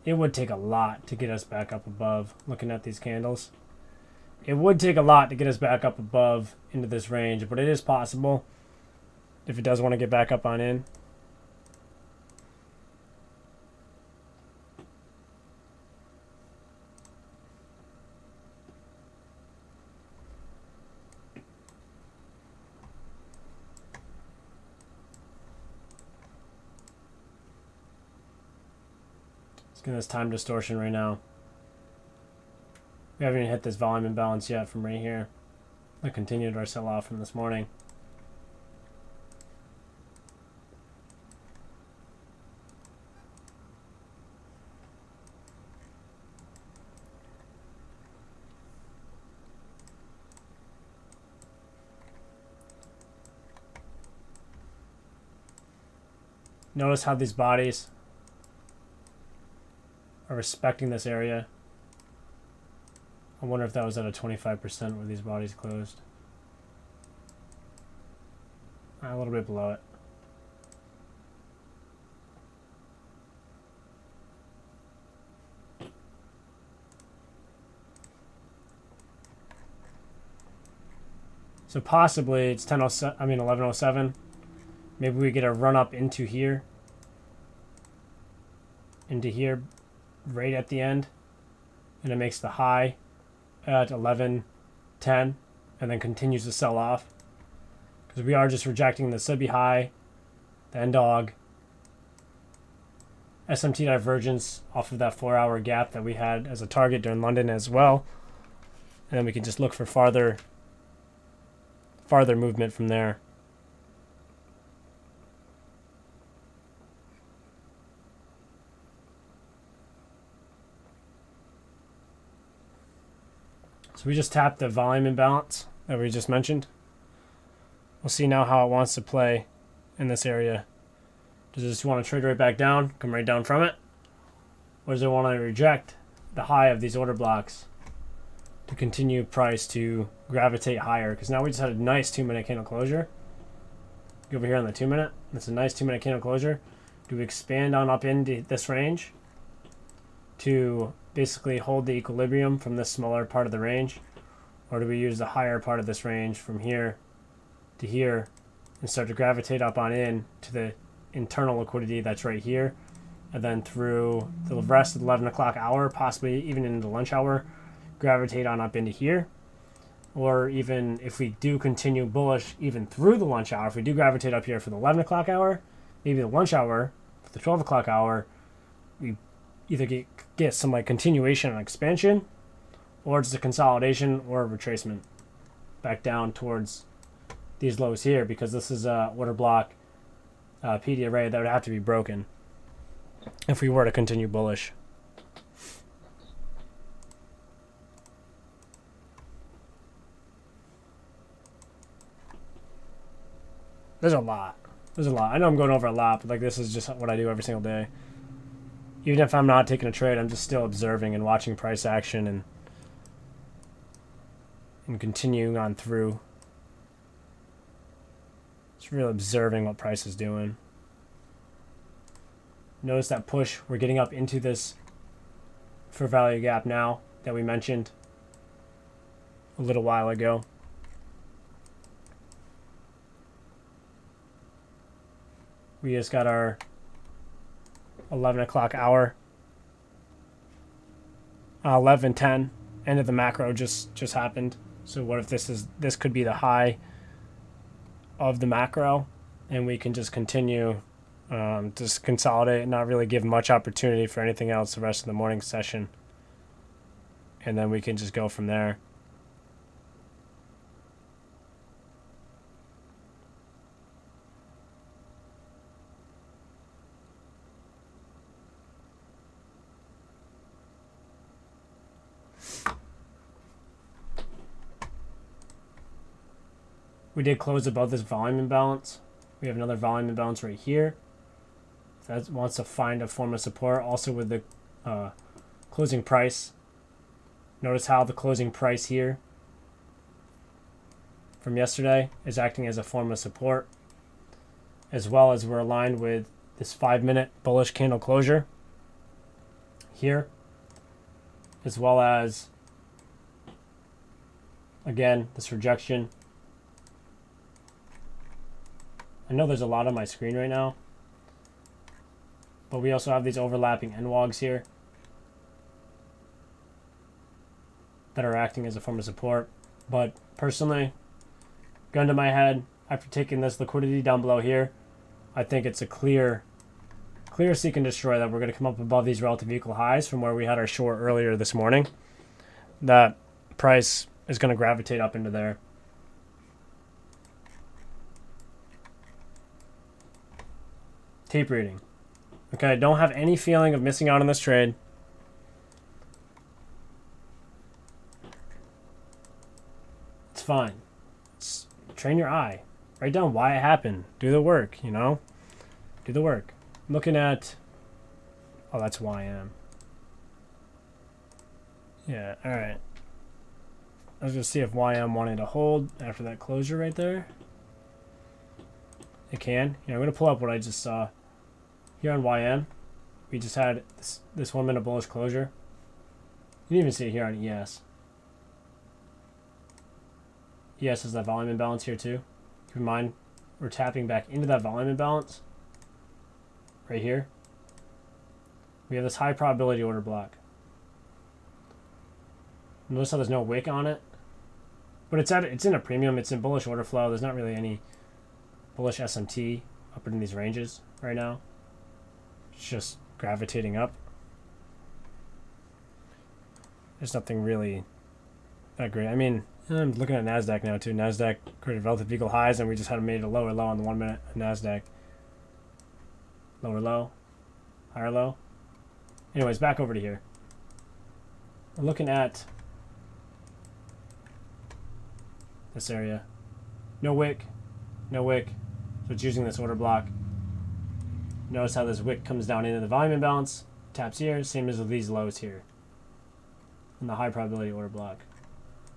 It would take a lot to get us back up above, looking at these candles. It would take a lot to get us back up above into this range, but it is possible if it does want to get back up on in. Let's get this time distortion right now. We haven't even hit this volume imbalance yet from right here. That continued our sell-off from this morning. Notice how these bodies are respecting this area. I wonder if that was at a 25% where these bodies closed. A little bit below it. So possibly it's 11:07. Maybe we get a run up into here, right at the end, and it makes the high at 11:10, and then continues to sell off. Because we are just rejecting the Subi high, the end dog, SMT divergence off of that 4-hour gap that we had as a target during London as well, and then we can just look for farther movement from there. So we just tapped the volume imbalance that we just mentioned. We'll see now how it wants to play in this area. Does it just want to trade right back down, come right down from it? Or does it want to reject the high of these order blocks to continue price to gravitate higher? Because now we just had a nice 2-minute candle closure. Go over here on the 2-minute. That's a nice 2-minute candle closure. Do we expand on up into this range to basically hold the equilibrium from this smaller part of the range? Or do we use the higher part of this range from here to here and start to gravitate up on in to the internal liquidity that's right here, and then through the rest of the 11 o'clock hour, possibly even into the lunch hour, gravitate on up into here? Or even if we do continue bullish even through the lunch hour, if we do gravitate up here for the 11 o'clock hour, maybe the lunch hour, for the 12 o'clock hour, we either get some like continuation and expansion, or it's a consolidation or a retracement back down towards these lows here, because this is a order block PD array that would have to be broken if we were to continue bullish. There's a lot. I know I'm going over a lot, but like this is just what I do every single day. Even if I'm not taking a trade, I'm just still observing and watching price action and continuing on through. Just really observing what price is doing. Notice that push. We're getting up into this for value gap now that we mentioned a little while ago. We just got our 11 o'clock hour. 11:10. End of the macro just happened. So what if this could be the high of the macro, and we can just continue Just consolidate and not really give much opportunity for anything else the rest of the morning session. And then we can just go from there. We did close above this volume imbalance. We have another volume imbalance right here. If that wants to find a form of support, also with the closing price. Notice how the closing price here from yesterday is acting as a form of support, as well as we're aligned with this 5-minute bullish candle closure here, as well as, again, this rejection. I know there's a lot on my screen right now, but we also have these overlapping NWOGs here that are acting as a form of support. But personally, gun to my head, after taking this liquidity down below here, I think it's a clear seek and destroy that we're going to come up above these relative equal highs from where we had our short earlier this morning. That price is going to gravitate up into there. Tape reading. Okay, don't have any feeling of missing out on this trade. It's fine. Train your eye. Write down why it happened. Do the work, you know? Do the work. I'm looking at... Oh, that's YM. Yeah, alright. I was going to see if YM wanted to hold after that closure right there. It can. Yeah, I'm going to pull up what I just saw. Here on YM, we just had this 1 minute bullish closure. You can even see it here on ES. ES has that volume imbalance here too. Keep in mind, we're tapping back into that volume imbalance right here. We have this high probability order block. Notice how there's no wick on it, but it's in a premium. It's in bullish order flow. There's not really any bullish SMT up in these ranges right now. It's just gravitating up. There's nothing really that great. I mean, I'm looking at NASDAQ now too. NASDAQ created relative equal highs, and we just had made a lower low on the 1 minute NASDAQ. Lower low, higher low. Anyways, back over to here. We're looking at this area. No wick, no wick. So it's using this order block. Notice how this wick comes down into the volume imbalance, taps here, same as with these lows here in the high probability order block.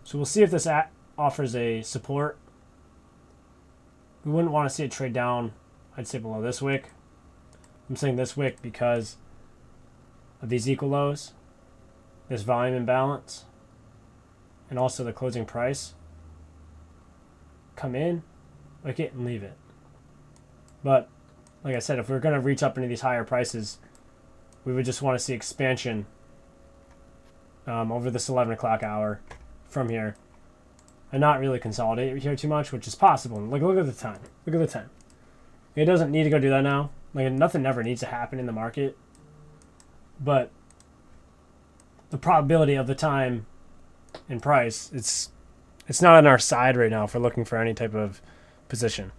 So we'll see if this offers a support. We wouldn't want to see it trade down, I'd say below this wick. I'm saying this wick because of these equal lows, this volume imbalance, and also the closing price. Come in, lick it, and leave it. But like I said, if we're going to reach up into these higher prices, we would just want to see expansion over this 11 o'clock hour from here, and not really consolidate here too much, which is possible. Like, look at the time. Look at the time. It doesn't need to go do that now. Like, nothing ever needs to happen in the market. But the probability of the time and price, it's not on our side right now if we're looking for any type of position.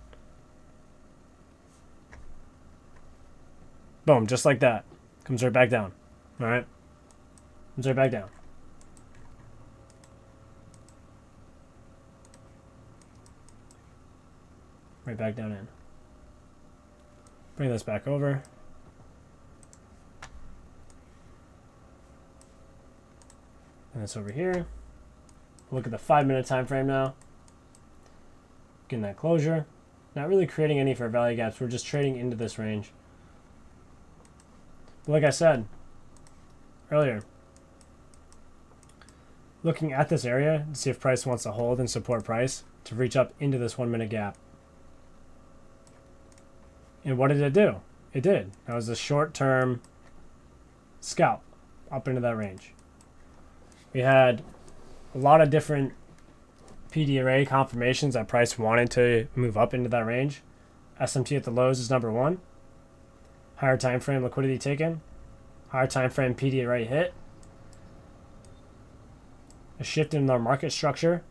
Boom, just like that. Comes right back down. All right? Comes right back down. Right back down in. Bring this back over. And this over here. Look at the 5 minute time frame now. Getting that closure. Not really creating any fair value gaps. We're just trading into this range. But like I said earlier, looking at this area to see if price wants to hold and support price to reach up into this 1 minute gap. And what did it do? It did. That was a short-term scalp up into that range. We had a lot of different PDRA confirmations that price wanted to move up into that range. SMT at the lows is number one. Higher time frame liquidity taken. Higher time frame PD right hit. A shift in our market structure.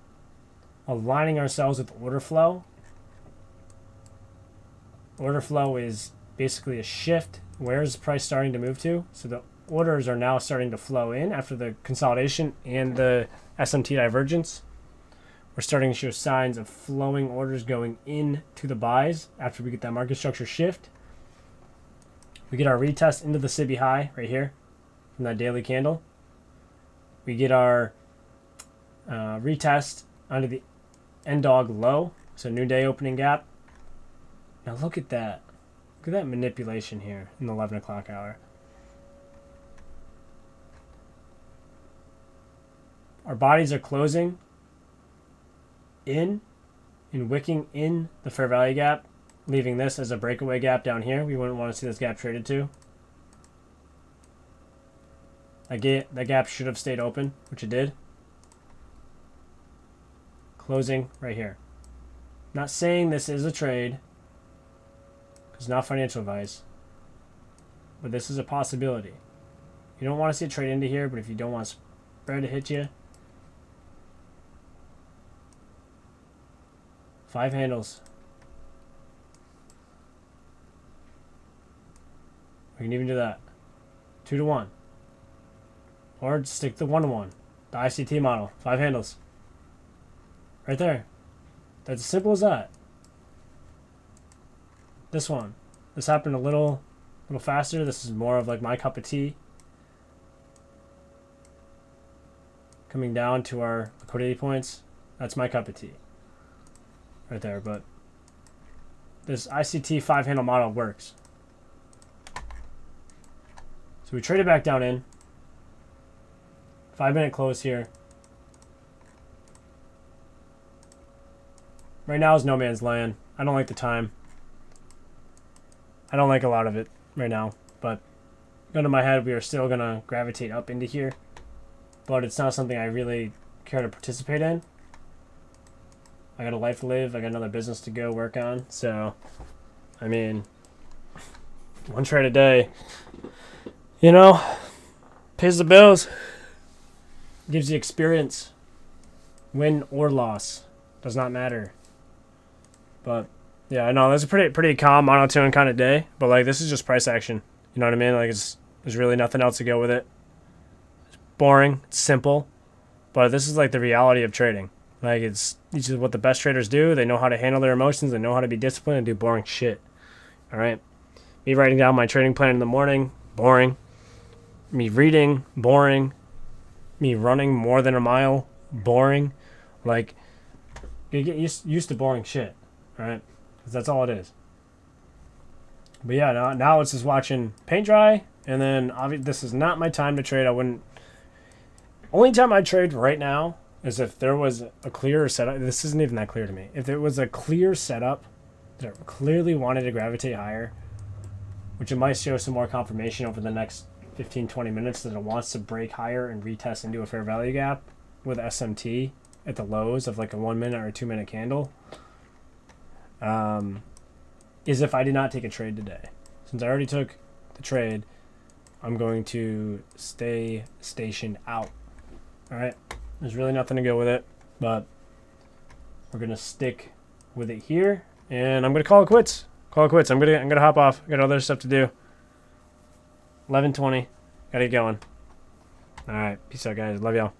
Aligning ourselves with order flow. Order flow is basically a shift. Where's the price starting to move to? So the orders are now starting to flow in after the consolidation and the SMT divergence. We're starting to show signs of flowing orders going into the buys after we get that market structure shift. We get our retest into the SIBI high right here from that daily candle. We get our retest under the end dog low, so new day opening gap. Now look at that. Look at that manipulation here in the 11 o'clock hour. Our bodies are closing in and wicking in the fair value gap, leaving this as a breakaway gap down here. We wouldn't want to see this gap traded to. That gap should have stayed open, which it did. Closing right here. Not saying this is a trade, because not financial advice, but this is a possibility. You don't want to see a trade into here, but if you don't want spread to hit you, 5 handles. We can even do that. 2 to 1. Or stick the 1 to 1. The ICT model. 5 handles. Right there. That's as simple as that. This one. This happened a little faster. This is more of like my cup of tea. Coming down to our liquidity points. That's my cup of tea. Right there, but this ICT 5 handle model works. So we traded back down in. 5 minute close here. Right now is no man's land. I don't like the time. I don't like a lot of it right now, but gun to my head, we are still gonna gravitate up into here, but it's not something I really care to participate in. I got a life to live. I got another business to go work on. So, I mean, one trade a day, you know, pays the bills, gives you experience. Win or loss does not matter. But yeah, I know that's a pretty calm monotone kind of day. But like, this is just price action. You know what I mean? Like, there's really nothing else to go with it. It's boring. It's simple. But this is like the reality of trading. Like, it's what the best traders do. They know how to handle their emotions. They know how to be disciplined and do boring shit. All right? Me writing down my trading plan in the morning, boring. Me reading, boring. Me running more than a mile, boring. Like, you get used to boring shit. All right? Because that's all it is. But yeah, now it's just watching paint dry. And then, obviously, this is not my time to trade. I wouldn't. Only time I trade right now is if there was a clearer setup. This isn't even that clear to me. If there was a clear setup that clearly wanted to gravitate higher, which it might show some more confirmation over the next 15-20 minutes that it wants to break higher and retest into a fair value gap with SMT at the lows of like a 1 minute or 2 minute candle, is if I did not take a trade today. Since I already took the trade, I'm going to stay stationed out. All right. There's really nothing to go with it, but we're gonna stick with it here, and I'm gonna call it quits. I'm gonna hop off. I got other stuff to do. 11:20. Gotta get going. All right. Peace out, guys. Love y'all.